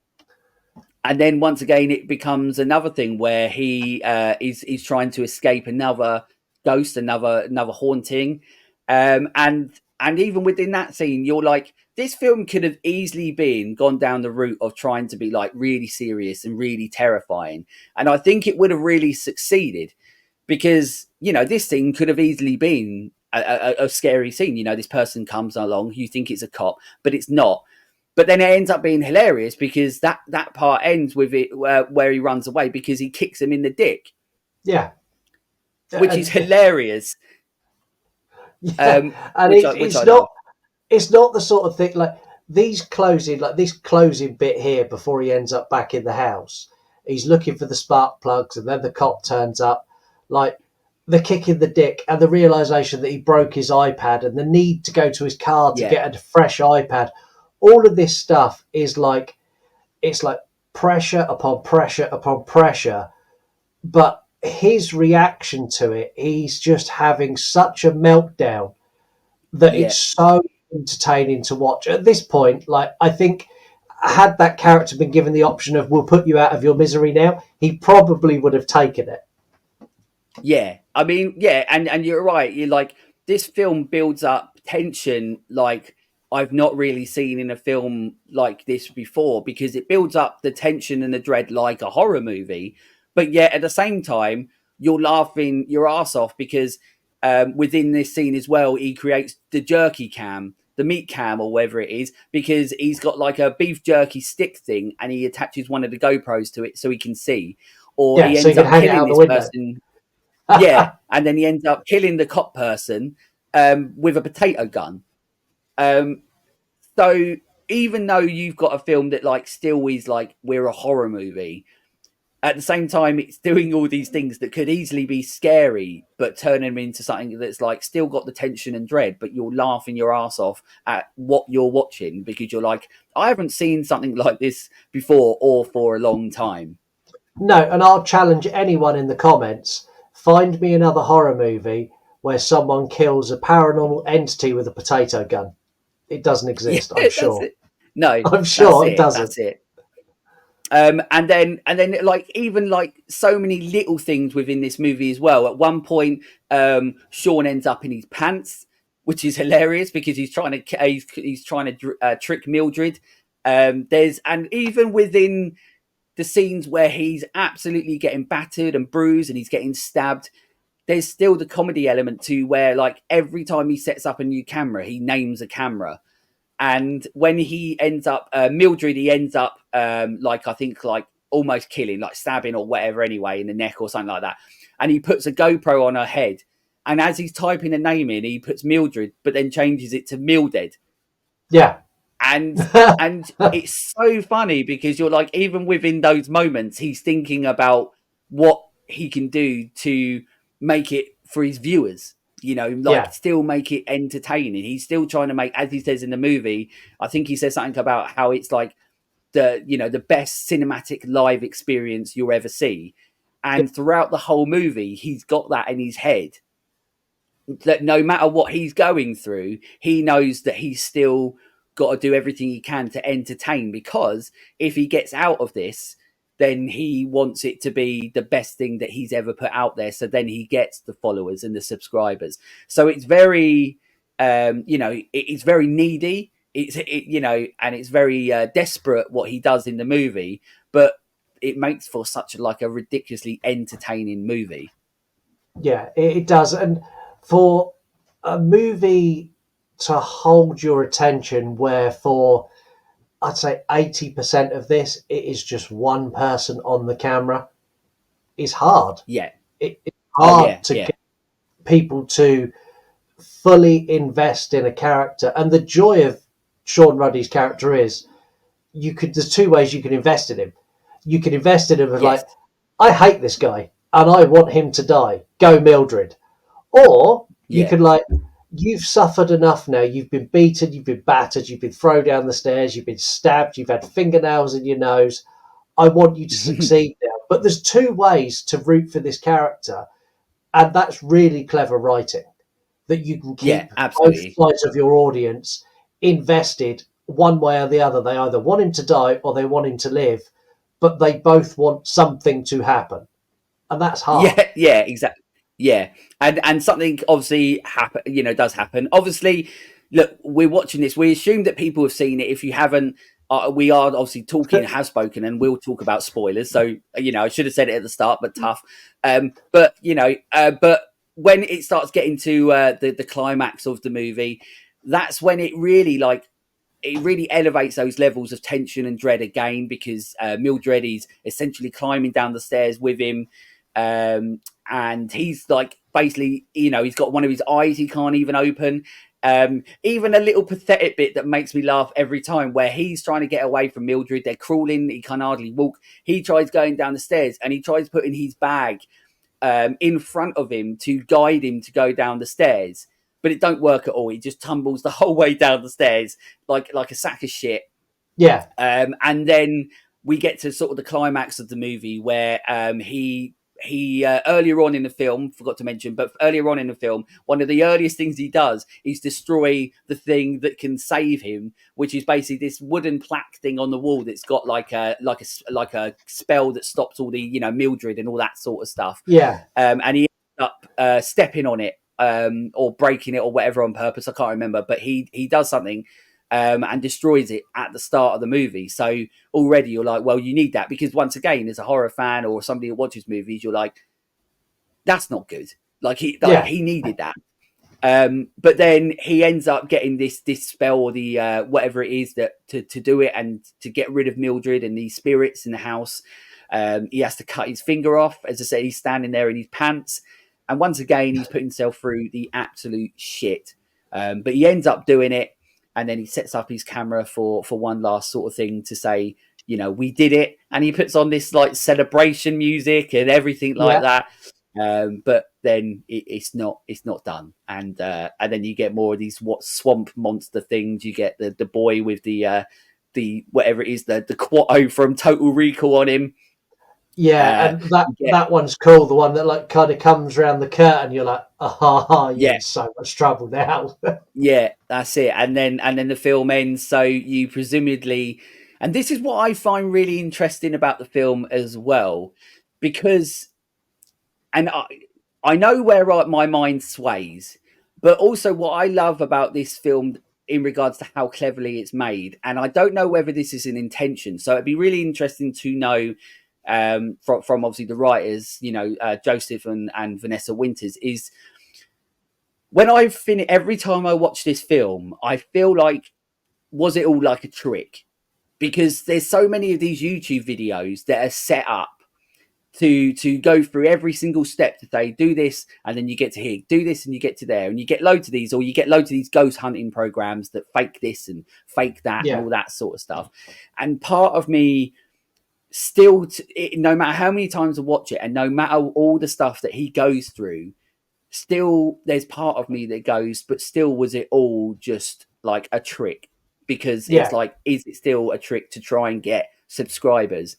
And then once again, it becomes another thing where he is trying to escape another ghost, another haunting, and even within that scene, you're like, this film could have easily gone down the route of trying to be like really serious and really terrifying, and I think it would have really succeeded, because, you know, this scene could have easily been a scary scene. You know, this person comes along, you think it's a cop, but it's not. But then it ends up being hilarious because that part ends with it where he runs away because he kicks him in the dick, Yeah, which is and hilarious. yeah, and Which it's I not love. it's not the sort of thing like this closing bit here before he ends up back in the house. He's looking for the spark plugs, and then the cop turns up. Like, the kick in the dick and the realization that he broke his iPad and the need to go to his car to Yeah, get a fresh iPad. All of this stuff is like, it's like pressure upon pressure upon pressure. But his reaction to it, he's just having such a meltdown that yeah, it's so entertaining to watch. At this point, like, I think, had that character been given the option of, we'll put you out of your misery now, he probably would have taken it. yeah. I mean, yeah, and you're right. You're like, this film builds up tension like I've not really seen in a film like this before, because it builds up the tension and the dread like a horror movie, but yet at the same time you're laughing your ass off because within this scene as well, he creates the jerky cam, the meat cam, or whatever it is, because he's got like a beef jerky stick thing, and he attaches one of the GoPros to it so he can see. or Yeah, he so you ends can up hang it killing out the this window. person. Yeah, and then he ends up killing the cop person with a potato gun. Um, so even though you've got a film that like still is like we're a horror movie, at the same time it's doing all these things that could easily be scary, but turning them into something that's like still got the tension and dread, but you're laughing your ass off at what you're watching because you're like, I haven't seen something like this before or for a long time. No, and I'll challenge anyone in the comments. Find me another horror movie where someone kills a paranormal entity with a potato gun. It doesn't Yeah, exist, I'm that's sure. it. No, I'm that's sure it it. doesn't. That's it. And then like even like so many little things within this movie as well. At one point, Sean ends up in his pants, which is hilarious because he's trying to trick Mildred. There's and even within the scenes where he's absolutely getting battered and bruised and he's getting stabbed, there's still the comedy element to where like every time he sets up a new camera, he names a camera. And when he ends up Mildred, he ends up like I think like almost killing, like stabbing or whatever anyway in the neck or something like that. And he puts a GoPro on her head, and as he's typing a name in, he puts Mildred, but then changes it to Mildred. Yeah. And it's so funny because you're like, even within those moments, he's thinking about what he can do to make it for his viewers, you know, like Yeah. still make it entertaining. He's still trying to make, as he says in the movie, I think he says something about how it's like the, you know, the best cinematic live experience you'll ever see. Yeah. And throughout the whole movie, he's got that in his head that no matter what he's going through, he knows that he's still got to do everything he can to entertain, because if he gets out of this, then he wants it to be the best thing that he's ever put out there. So then he gets the followers and the subscribers. So it's very, you know, it's very needy. You know, and it's very desperate what he does in the movie, but it makes for such like a ridiculously entertaining movie. Yeah, it does. And for a movie to hold your attention, where for I'd say 80% of this, it is just one person on the camera, is hard. Yeah. It's Oh hard yeah. to Yeah. get people to fully invest in a character. And the joy of Sean Ruddy's character is there's two ways you can invest in him. You can invest in him with Yes. like, I hate this guy and I want him to die. Go Mildred. Or you Yeah. could like, you've suffered enough now. You've been beaten, you've been battered, you've been thrown down the stairs, you've been stabbed, you've had fingernails in your nose. I want you to succeed now. But there's two ways to root for this character, and that's really clever writing. That you can Yeah, keep both absolutely. sides of your audience invested one way or the other. They either want him to die or they want him to live, but they both want something to happen, and that's hard. Yeah, yeah, exactly. Yeah, and something obviously happen, you know, does happen. Obviously, look, we're watching this. We assume that people have seen it. If you haven't, we are obviously talking, have spoken, and we'll talk about spoilers. So you know, I should have said it at the start, but tough. But you know, but when it starts getting to the climax of the movie, that's when it really elevates those levels of tension and dread again, because Mildred is essentially climbing down the stairs with him, and he's like basically, you know, he's got one of his eyes he can't even open. Even a little pathetic bit that makes me laugh every time, where he's trying to get away from Mildred. They're crawling, he can hardly walk. He tries going down the stairs, and he tries putting his bag in front of him to guide him to go down the stairs, but it don't work at all. He just tumbles the whole way down the stairs like a sack of shit. Yeah, And then we get to sort of the climax of the movie where he earlier on in the film, forgot to mention, but earlier on in the film, one of the earliest things he does is destroy the thing that can save him, which is basically this wooden plaque thing on the wall that's got like a spell that stops all the, you know, Mildred and all that sort of stuff. yeah, And he ends up stepping on it, or breaking it or whatever on purpose. I can't remember, but he does something and destroys it at the start of the movie. So already you're like, well, you need that, because once again, as a horror fan or somebody who watches movies, you're like, that's not good. yeah. He needed that. But then he ends up getting this spell, or the whatever it is that to do it and to get rid of Mildred and these spirits in the house. He has to cut his finger off. As I said, he's standing there in his pants. And once again, he's put himself through the absolute shit. But he ends up doing it. And then he sets up his camera for one last sort of thing to say, we did it. And he puts on this like celebration music and everything like Yeah. that. But then it's not done, and then you get more of these swamp monster things. You get the boy with the whatever it is, the Quatto from Total Recall on him. Yeah, and Yeah, that one's cool. The one that like kind of comes around the curtain. You're like, ah, you're yeah, in so much trouble now. yeah, that's it. And then the film ends. So you presumably, and this is what I find really interesting about the film as well, because and I know where my mind sways, but also what I love about this film in regards to how cleverly it's made, and I don't know whether this is an intention. So it'd be really interesting to know from obviously the writers, Joseph and Vanessa Winters, is when I finish every time I watch this film, I feel like, was it all like a trick? Because there's so many of these YouTube videos that are set up to go through every single step to say do this, and then you get to here, do this, and you get to there, and you get loads of these, or you get loads of these ghost hunting programs that fake this and fake that and Yeah, all that sort of stuff. And part of me still, no matter how many times I watch it, and no matter all the stuff that he goes through, still there's part of me that goes, but still, was it all just like a trick? Because it's yeah, like, is it still a trick to try and get subscribers?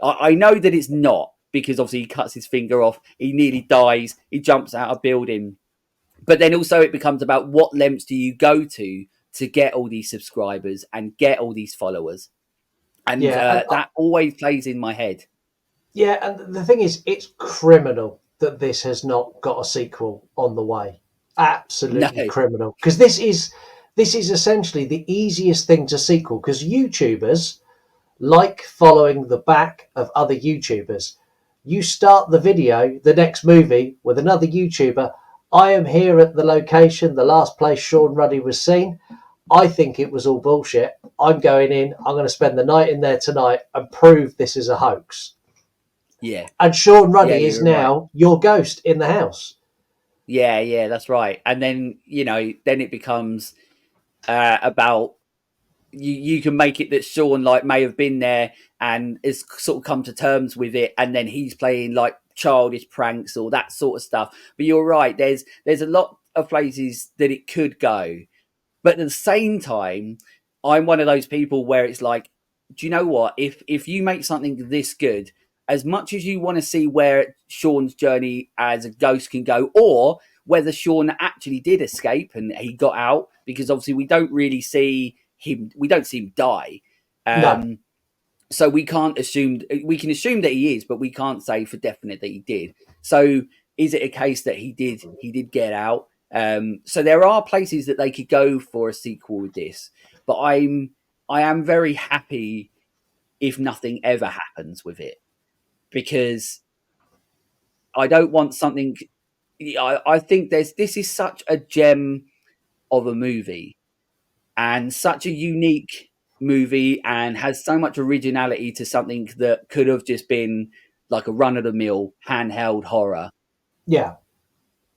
I know that it's not, because obviously he cuts his finger off, he nearly dies, he jumps out of a building. But then also it becomes about what lengths do you go to get all these subscribers and get all these followers. And yeah, and that always plays in my head. yeah. And the thing is, it's criminal that this has not got a sequel on the way. No, Absolutely criminal, because this is essentially the easiest thing to sequel. Because YouTubers like following the back of other YouTubers. You start the video, the next movie, with another YouTuber. I am here at the location, the last place Sean Ruddy was seen. I think it was all bullshit. I'm going in. I'm going to spend the night in there tonight and prove this is a hoax. yeah, And Sean yeah, Ruddy is you're right. now your ghost in the house. Yeah, yeah, that's right. And then then it becomes about you can make it that Sean like may have been there and has sort of come to terms with it, and then he's playing like childish pranks or that sort of stuff. But you're right. There's a lot of places that it could go. But at the same time, I'm one of those people where it's like, do you know what? If you make something this good, as much as you want to see where Sean's journey as a ghost can go, or whether Sean actually did escape and he got out, because obviously we don't really see him, we don't see him die. No, Um, so we can't assume, we can assume that he is, but we can't say for definite that he did. So is it a case that he did get out? So there are places that they could go for a sequel with this, but I am very happy if nothing ever happens with it, because I don't want something. I think this is such a gem of a movie and such a unique movie, and has so much originality to something that could have just been like a run of the mill handheld horror. yeah,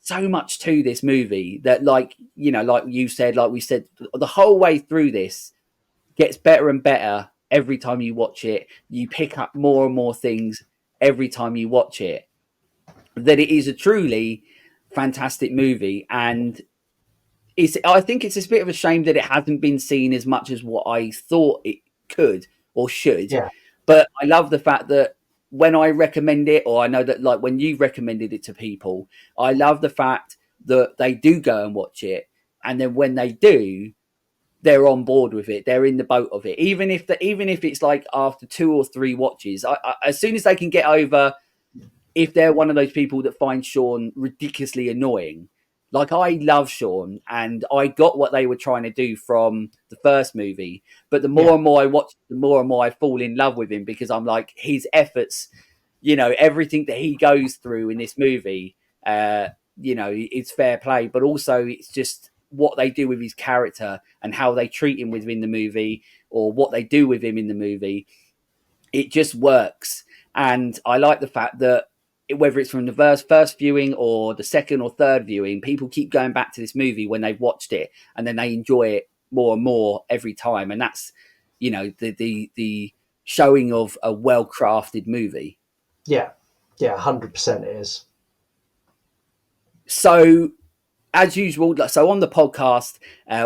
So much to this movie that, like like you said, like we said, the whole way through this gets better and better every time you watch it. You pick up more and more things every time you watch it. That it is a truly fantastic movie, and I think it's a bit of a shame that it hasn't been seen as much as what I thought it could or should. yeah, But I love the fact that when I recommend it, or I know that like when you recommended it to people, I love the fact that they do go and watch it, and then when they do, they're on board with it. They're in the boat of it, even if it's like after 2 or 3 watches. As soon as they can get over, if they're one of those people that find Sean ridiculously annoying, like I love Sean and I got what they were trying to do from the first movie, but the more yeah, and more I watch, the more and more I fall in love with him, because I'm like, his efforts, everything that he goes through in this movie, it's fair play, but also it's just what they do with his character and how they treat him within the movie, or what they do with him in the movie. It just works. And I like the fact that whether it's from the first viewing or the second or third viewing, people keep going back to this movie when they've watched it, and then they enjoy it more and more every time. And that's, the showing of a well crafted movie. Yeah, 100% it is. So, as usual, so on the podcast,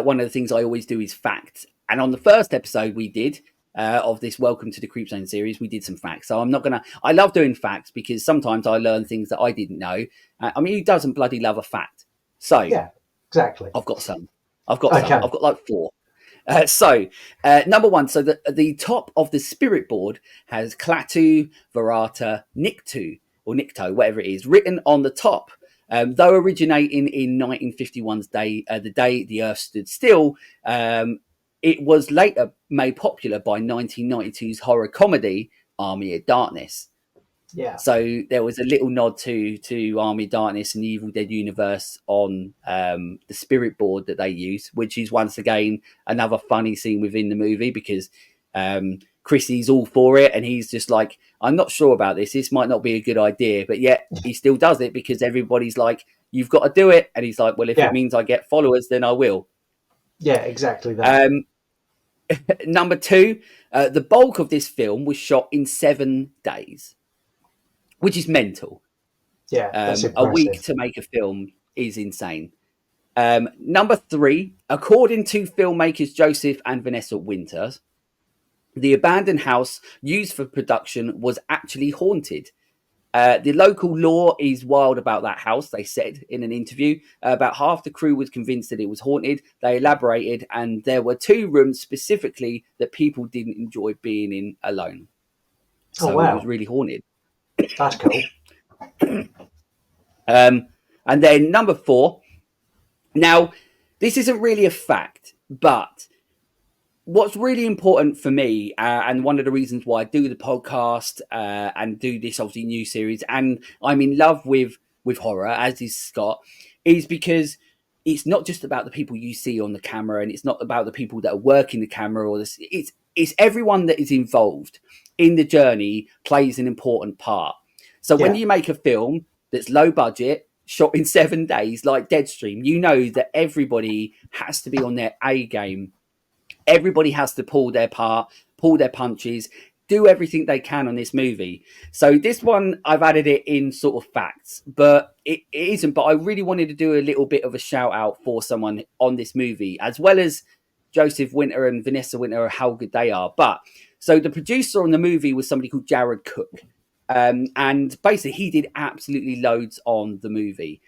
one of the things I always do is facts. And on the first episode we did of this Welcome to the Creepzone series, we did some facts. So I'm not gonna. I love doing facts because sometimes I learn things that I didn't know. I mean, who doesn't bloody love a fact? So Yeah, exactly. I've got some. I've got Okay. some. I've got like four. Number one, so the top of the spirit board has Klaatu, Varata, Nikto, or Nikto, whatever it is, written on the top. Though originating in 1951's day, the day the Earth stood still, it was later made popular by 1992's horror comedy Army of Darkness. Yeah. So there was a little nod to Army of Darkness and the Evil Dead universe on the spirit board that they use, which is once again another funny scene within the movie because Chrissy's all for it and he's just like, I'm not sure about this. This might not be a good idea, but yet he still does it because everybody's like, you've got to do it. And he's like, well, if it means I get followers, then I will. Yeah, exactly that. Number two, the bulk of this film was shot in 7 days, which is mental. Yeah, that's A week impressive. to make a film is insane. Number three, according to filmmakers Joseph and Vanessa Winters, the abandoned house used for production was actually haunted. The local lore is wild about that house, they said in an interview. About half the crew was convinced that it was haunted. They elaborated, and there were 2 rooms specifically that people didn't enjoy being in alone. Oh, So it was wow. really haunted. That's cool. And then number 4. Now, this isn't really a fact, but what's really important for me, and one of the reasons why I do the podcast and do this obviously new series, and I'm in love with horror, as is Scott, is because it's not just about the people you see on the camera, and it's not about the people that are working the camera, or this. It's everyone that is involved in the journey plays an important part. So when Yeah. you make a film that's low budget, shot in 7 days, like Deadstream, you know that everybody has to be on their A game. Everybody has to pull their part, pull their punches, do everything they can on this movie. So this one, I've added it in sort of facts, but it isn't. But I really wanted to do a little bit of a shout out for someone on this movie, as well as Joseph Winter and Vanessa Winter, how good they are. But so the producer on the movie was somebody called Jared Cook. And basically, he did absolutely loads on the movie.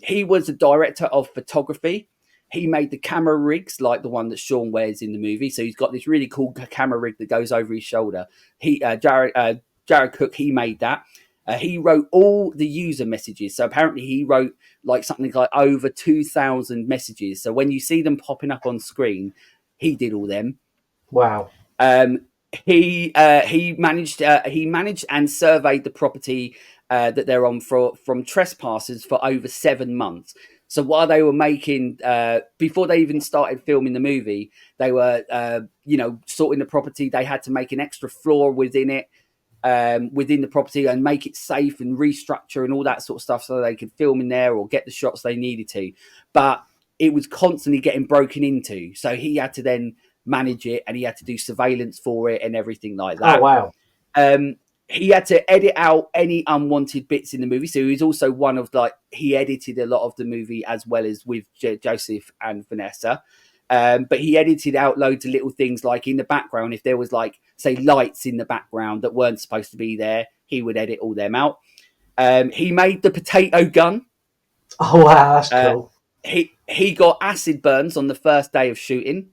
He was a director of photography. He made the camera rigs like the one that Sean wears in the movie. So he's got this really cool camera rig that goes over his shoulder. Jared Cook, he made that. He wrote all the user messages. So apparently he wrote like something like over 2,000 messages. So when you see them popping up on screen, he did all them. Wow. He managed and surveyed the property that they're on from trespassers for over 7 months. So while they were making, before they even started filming the movie, they were, sorting the property. They had to make an extra floor within it, within the property, and make it safe and restructure and all that sort of stuff, so they could film in there or get the shots they needed to. But it was constantly getting broken into, so he had to then manage it, and he had to do surveillance for it and everything like that. Oh, wow. He had to edit out any unwanted bits in the movie. So he was also one of he edited a lot of the movie as well as with Joseph and Vanessa. But he edited out loads of little things like in the background. If there was say lights in the background that weren't supposed to be there, he would edit all them out. He made the potato gun. Oh, wow. That's cool. He got acid burns on the first day of shooting.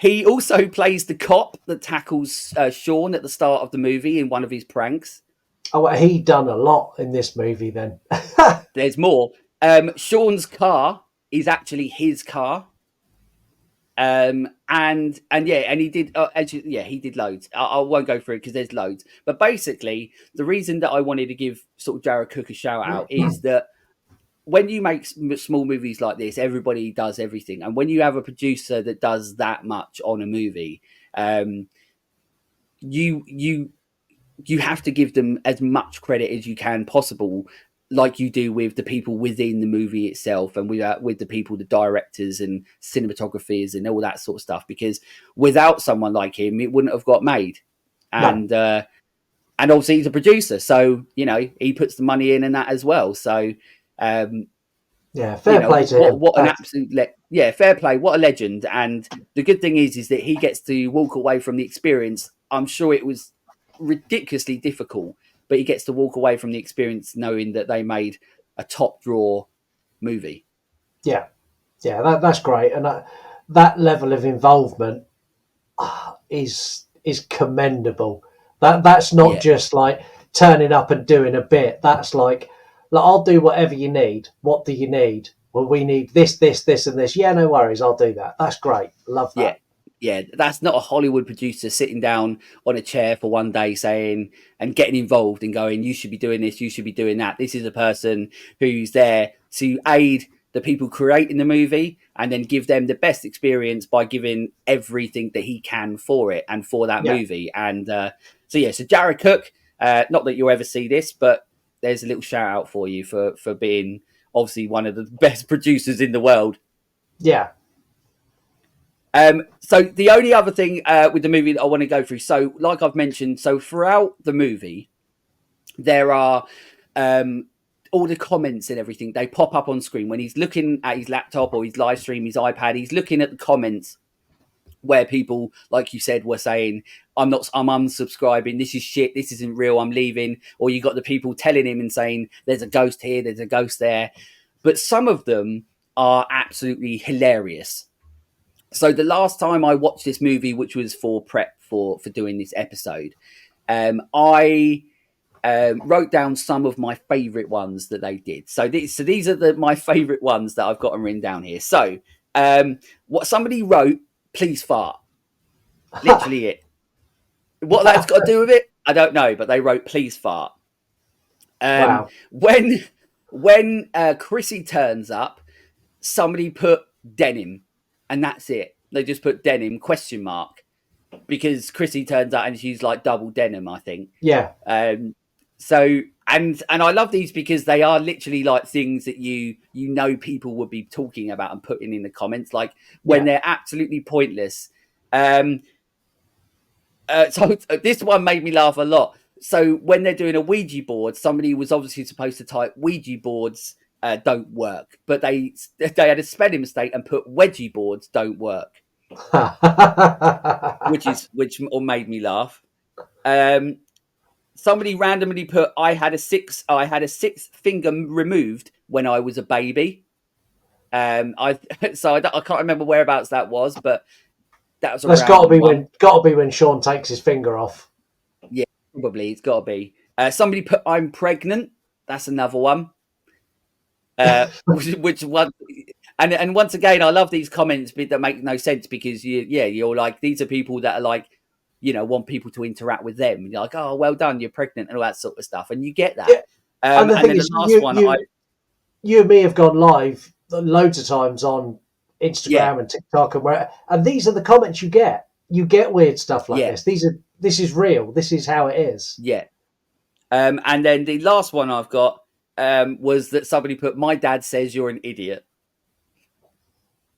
He also plays the cop that tackles Sean at the start of the movie in one of his pranks. Oh, well, he done a lot in this movie then. There's more. Sean's car is actually his car. And he did he did loads. I won't go through it because there's loads. But basically, the reason that I wanted to give sort of Jared Cook a shout out is that when you make small movies like this, everybody does everything. And when you have a producer that does that much on a movie, you you have to give them as much credit as you can possible, like you do with the people within the movie itself, and with the people, the directors and cinematographers and all that sort of stuff. Because without someone like him, it wouldn't have got made. No. And obviously he's a producer, so he puts the money in and that as well. So um, Yeah, fair play to him. what an absolute fair play, what a legend. And the good thing is that he gets to walk away from the experience. I'm sure it was ridiculously difficult, but he gets to walk away from the experience knowing that they made a top drawer movie. Yeah, yeah, that's great, and that level of involvement is commendable. That's not Yeah, just like turning up and doing a bit. That's like, I'll do whatever you need. What do you need? Well, we need this, this, this, and this. Yeah, no worries. I'll do that. That's great. Love yeah, that. yeah. That's not a Hollywood producer sitting down on a chair for one day saying and getting involved and going, you should be doing this, you should be doing that. This is a person who's there to aid the people creating the movie and then give them the best experience by giving everything that he can for it and for that Yeah, movie. And so Jared Cook, not that you'll ever see this, but there's a little shout out for you for being obviously one of the best producers in the world. yeah. So the only other thing with the movie that I want to go through, so like I've mentioned, so throughout the movie, there are all the comments and everything. They pop up on screen when he's looking at his laptop or his live stream, his iPad. He's looking at the comments where people, like you said, were saying, I'm unsubscribing. This is shit. This isn't real. I'm leaving. Or you got the people telling him and saying, there's a ghost here. There's a ghost there. But some of them are absolutely hilarious. So the last time I watched this movie, which was for prep for doing this episode, I wrote down some of my favourite ones that they did. So these are my favourite ones that I've got them written down here. So what somebody wrote, please fart. Literally it. What that's got to do with it, I don't know, but they wrote please fart. Wow. When Chrissy turns up, somebody put denim, and that's it. They just put denim ? Because Chrissy turns out and she's like double denim, I think. Yeah. So and I love these because they are literally like things that people would be talking about and putting in the comments, like when they're absolutely pointless. So this one made me laugh a lot. So when they're doing a Ouija board, somebody was obviously supposed to type Ouija boards don't work, but they had a spelling mistake and put wedgie boards don't work, which made me laugh. Somebody randomly put I had a sixth finger removed when I was a baby. I can't remember whereabouts that was, but that was a That's got to random be one. when Sean takes his finger off. Yeah, probably it's got to be. Somebody put I'm pregnant. That's another one. Which one? And once again, I love these comments that make no sense because you're like, these are people that are like, want people to interact with them. You're like, oh, well done, you're pregnant and all that sort of stuff, and you get that. Yeah. And the And thing then the is, last one, you and me have gone live loads of times on Instagram and TikTok and these are the comments you get. You get weird stuff like yeah, this. This is real. This is how it is. yeah. And then the last one I've got was that somebody put, my dad says you're an idiot.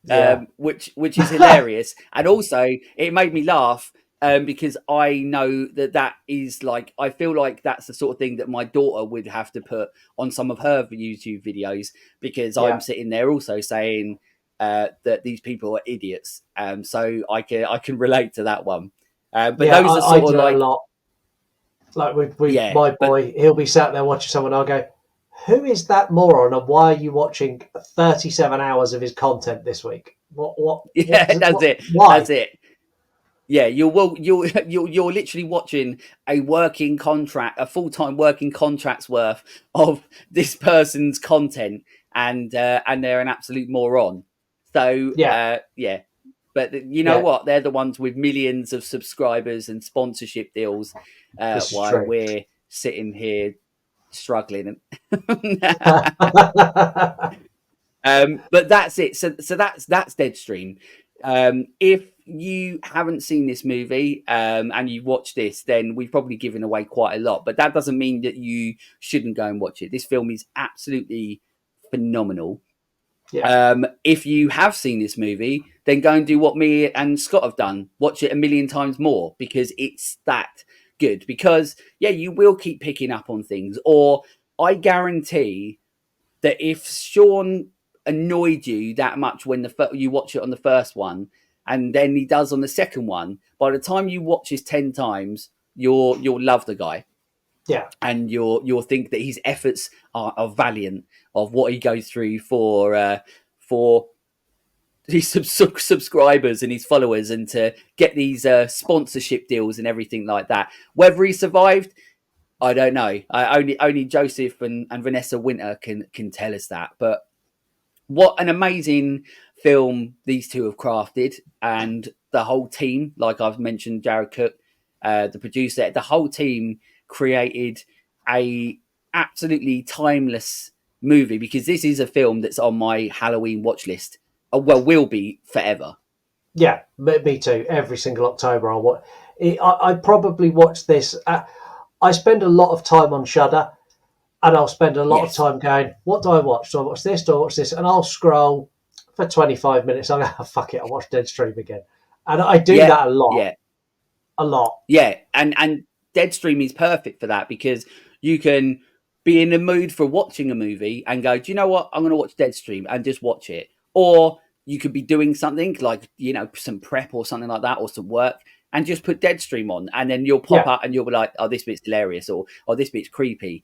Yeah. Which is hilarious, and also it made me laugh because I know that is like, I feel like that's the sort of thing that my daughter would have to put on some of her YouTube videos, because I'm sitting there also saying that these people are idiots. So I can relate to that one. But those are I sort of do like, a lot. Like with my boy, he'll be sat there watching someone. I'll go, who is that moron, and why are you watching 37 hours of his content this week? That's it. Why? That's it. Yeah, you're literally watching a full-time working contract's worth of this person's content, and they're an absolute moron. So but you know what? They're the ones with millions of subscribers and sponsorship deals, This is while true. we're sitting here struggling. But that's it. So that's Deadstream. If you haven't seen this movie and you watch this, then we've probably given away quite a lot. But that doesn't mean that you shouldn't go and watch it. This film is absolutely phenomenal. Yeah. If you have seen this movie, then go and do what me and Scott have done. Watch it a million times more because it's that good. Because, yeah, you will keep picking up on things. Or I guarantee that if Sean annoyed you that much when you watch it on the first one, and then he does on the second one, by the time you watch this 10 times, you'll love the guy, Yeah. and you'll think that his efforts are valiant of what he goes through for his subscribers and his followers, and to get these sponsorship deals and everything like that. Whether he survived, I don't know. Only Joseph and Vanessa Winter can tell us that. But what an amazing film these two have crafted, and the whole team, like I've mentioned, Jared Cook, the producer, the whole team created a absolutely timeless movie, because this is a film that's on my Halloween watch list. Well, will be forever. Yeah, me too. Every single October, I'll watch. I probably watch this. I spend a lot of time on Shudder, and I'll spend a lot of Yes. time going, "What do I watch? Do I watch this? Do I watch this?" And I'll scroll for 25 minutes. I go, oh, "Fuck it, I'll watch Deadstream again," and I do Yeah. that a lot, Yeah. a lot. Yeah, and Deadstream is perfect for that, because you can be in the mood for watching a movie and go, do you know what? I'm going to watch Deadstream and just watch it. Or you could be doing something like, some prep or something like that, or some work, and just put Deadstream on, and then you'll pop Yeah, up and you'll be like, oh, this bit's hilarious, or this bit's creepy.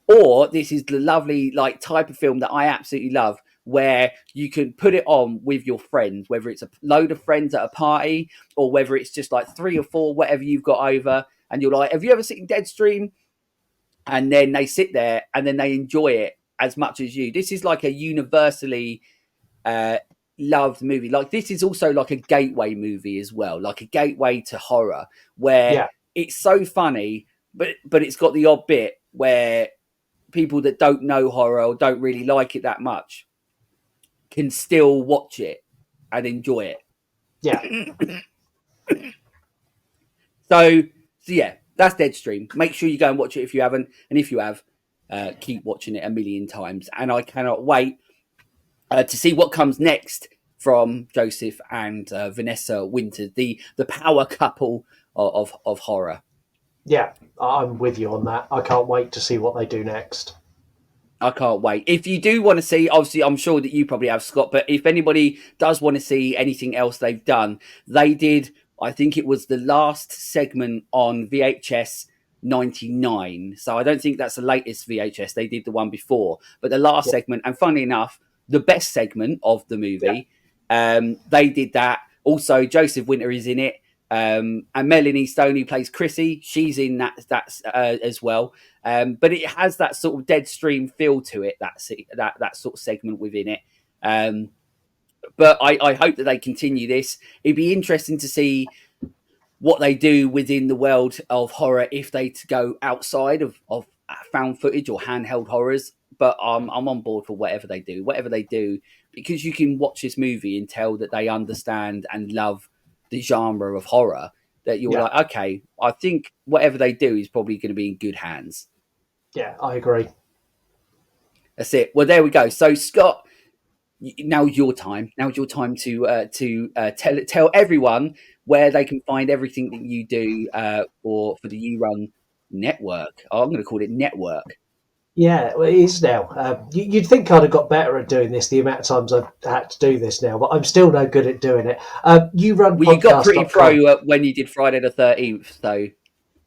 Or this is the lovely like type of film that I absolutely love, where you can put it on with your friends, whether it's a load of friends at a party, or whether it's just like 3 or 4, whatever you've got over, and you're like, have you ever seen Deadstream? And then they sit there and then they enjoy it as much as you. This is like a universally uh, loved movie. Like, this is also like a gateway movie as well, like a gateway to horror, where yeah, it's so funny, but it's got the odd bit where people that don't know horror or don't really like it that much can still watch it and enjoy yeah, it. So yeah, that's Deadstream. Make sure you go and watch it if you haven't, and if you have, keep watching it a million times. And I cannot wait to see what comes next from Joseph and Vanessa Winters, the power couple of horror. yeah. I'm with you on that. I can't wait to see what they do next. I can't wait. If you do want to see, obviously, I'm sure that you probably have, Scott, but if anybody does want to see anything else they've done, they did, I think it was the last segment on VHS 99. So I don't think that's the latest VHS. They did the one before, but the last Yeah, segment, and funnily enough, the best segment of the yeah, movie, they did that. Also, Joseph Winter is in it. And Melanie Stone, who plays Chrissy, she's in that as well. But it has that sort of Deadstream feel to it, that sort of segment within it. But I hope that they continue this. It'd be interesting to see what they do within the world of horror if they go outside of found footage or handheld horrors. But I'm on board for whatever they do, because you can watch this movie and tell that they understand and love the genre of horror. That you're yeah, like, okay, I think whatever they do is probably going to be in good hands. yeah. I agree. That's it. Well, there we go. So, Scott, now's your time. Now's your time to tell everyone where they can find everything that you do for the You Run network. Oh, I'm going to call it network. Yeah, well, it is now. You'd think I'd have got better at doing this the amount of times I've had to do this now, but I'm still no good at doing it. Well, you got pretty YouRunPodcast.com. pro when you did Friday the 13th, so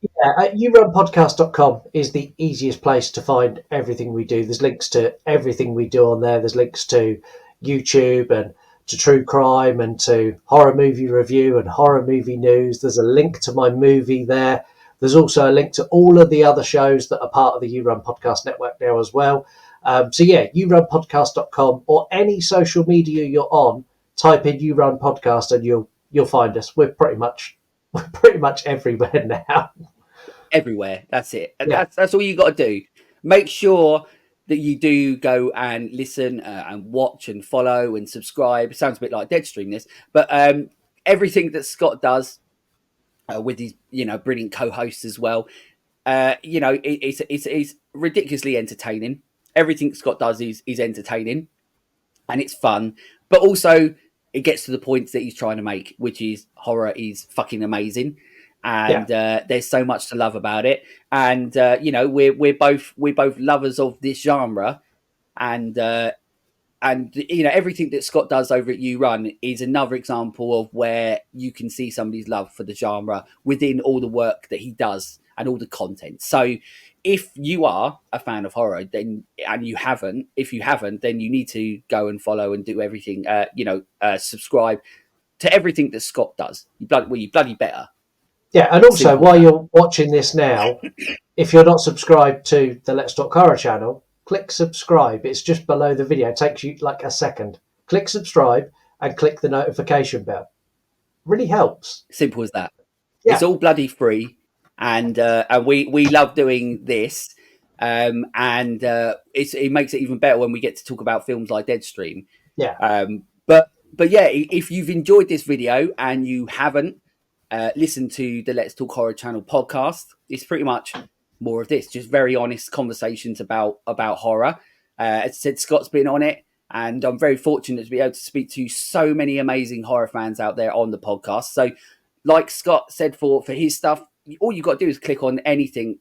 Yeah, YouRunPodcast.com is the easiest place to find everything we do. There's links to everything we do on there. There's links to YouTube and to true crime and to horror movie review and horror movie news. There's a link to my movie there. There's also a link to all of the other shows that are part of the You Run Podcast Network now as well. So yeah, YouRunPodcast.com, or any social media you're on, type in You Run Podcast and you'll find us. We're pretty much everywhere now. everywhere. That's it. And Yeah, that's all you got to do. Make sure that you do go and listen and watch and follow and subscribe. It sounds a bit like Deadstream this, but everything that Scott does with his brilliant co-hosts as well. It's ridiculously entertaining. Everything Scott does is entertaining and it's fun, but also it gets to the points that he's trying to make, which is horror is fucking amazing, and there's so much to love about it. And we're both lovers of this genre, and everything that Scott does over at You Run is another example of where you can see somebody's love for the genre within all the work that he does and all the content. So if you are a fan of horror, then if you haven't, then you need to go and follow and do everything. Subscribe to everything that Scott does. You bloody better. Yeah, and also Simple while as that. you're watching this now, if you're not subscribed to the Let's Talk Horror channel, click subscribe. It's just below the video. It takes you like a second. Click subscribe and click the notification bell. Really helps. Simple as that. It's Yeah, all bloody free, and we love doing this. It makes it even better when we get to talk about films like Deadstream. yeah, But yeah, if you've enjoyed this video and you haven't listened to the Let's Talk Horror channel podcast, it's pretty much more of this, just very honest conversations about horror. As I said, Scott's been on it, and I'm very fortunate to be able to speak to so many amazing horror fans out there on the podcast. So, like Scott said, for his stuff, all you got to do is click on anything,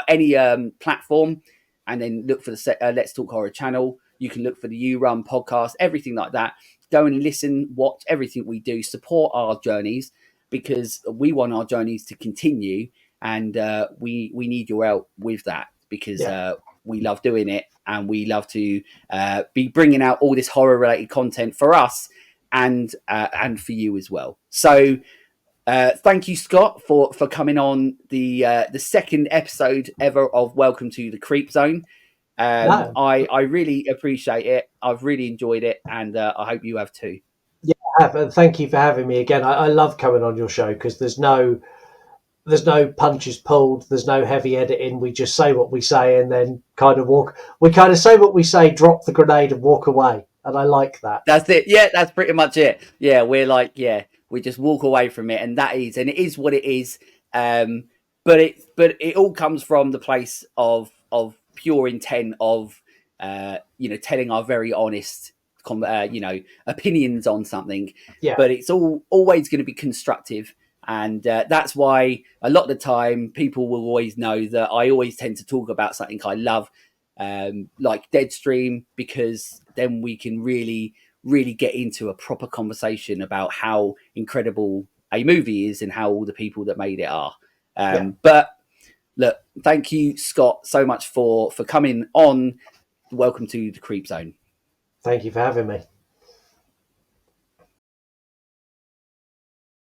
any platform, and then look for the Let's Talk Horror channel. You can look for the You Run podcast, everything like that. Go and listen, watch everything we do, support our journeys, because we want our journeys to continue, and we need your help with that, because yeah. we love doing it, and we love to be bringing out all this horror related content for us and for you as well. So thank you, Scott, for coming on the second episode ever of Welcome to the Creepzone. No, I really appreciate it. I've really enjoyed it, and I hope you have too. yeah, I have, and thank you for having me again. I love coming on your show because there's no punches pulled, there's no heavy editing. We just say what we say and then kind of walk. We kind of say what we say, drop the grenade, and walk away. And I like that. That's it. Yeah, that's pretty much it. Yeah, we just walk away from it, and it is what it is. But it all comes from the place of pure intent of telling our very honest opinions on something. Yeah, But it's always going to be constructive, and that's why a lot of the time people will always know that I always tend to talk about something I love, like Deadstream, because then we can really get into a proper conversation about how incredible a movie is and how all the people that made it are. yeah. But look, thank you, Scott, so much for coming on. Welcome to the Creep Zone. Thank you for having me.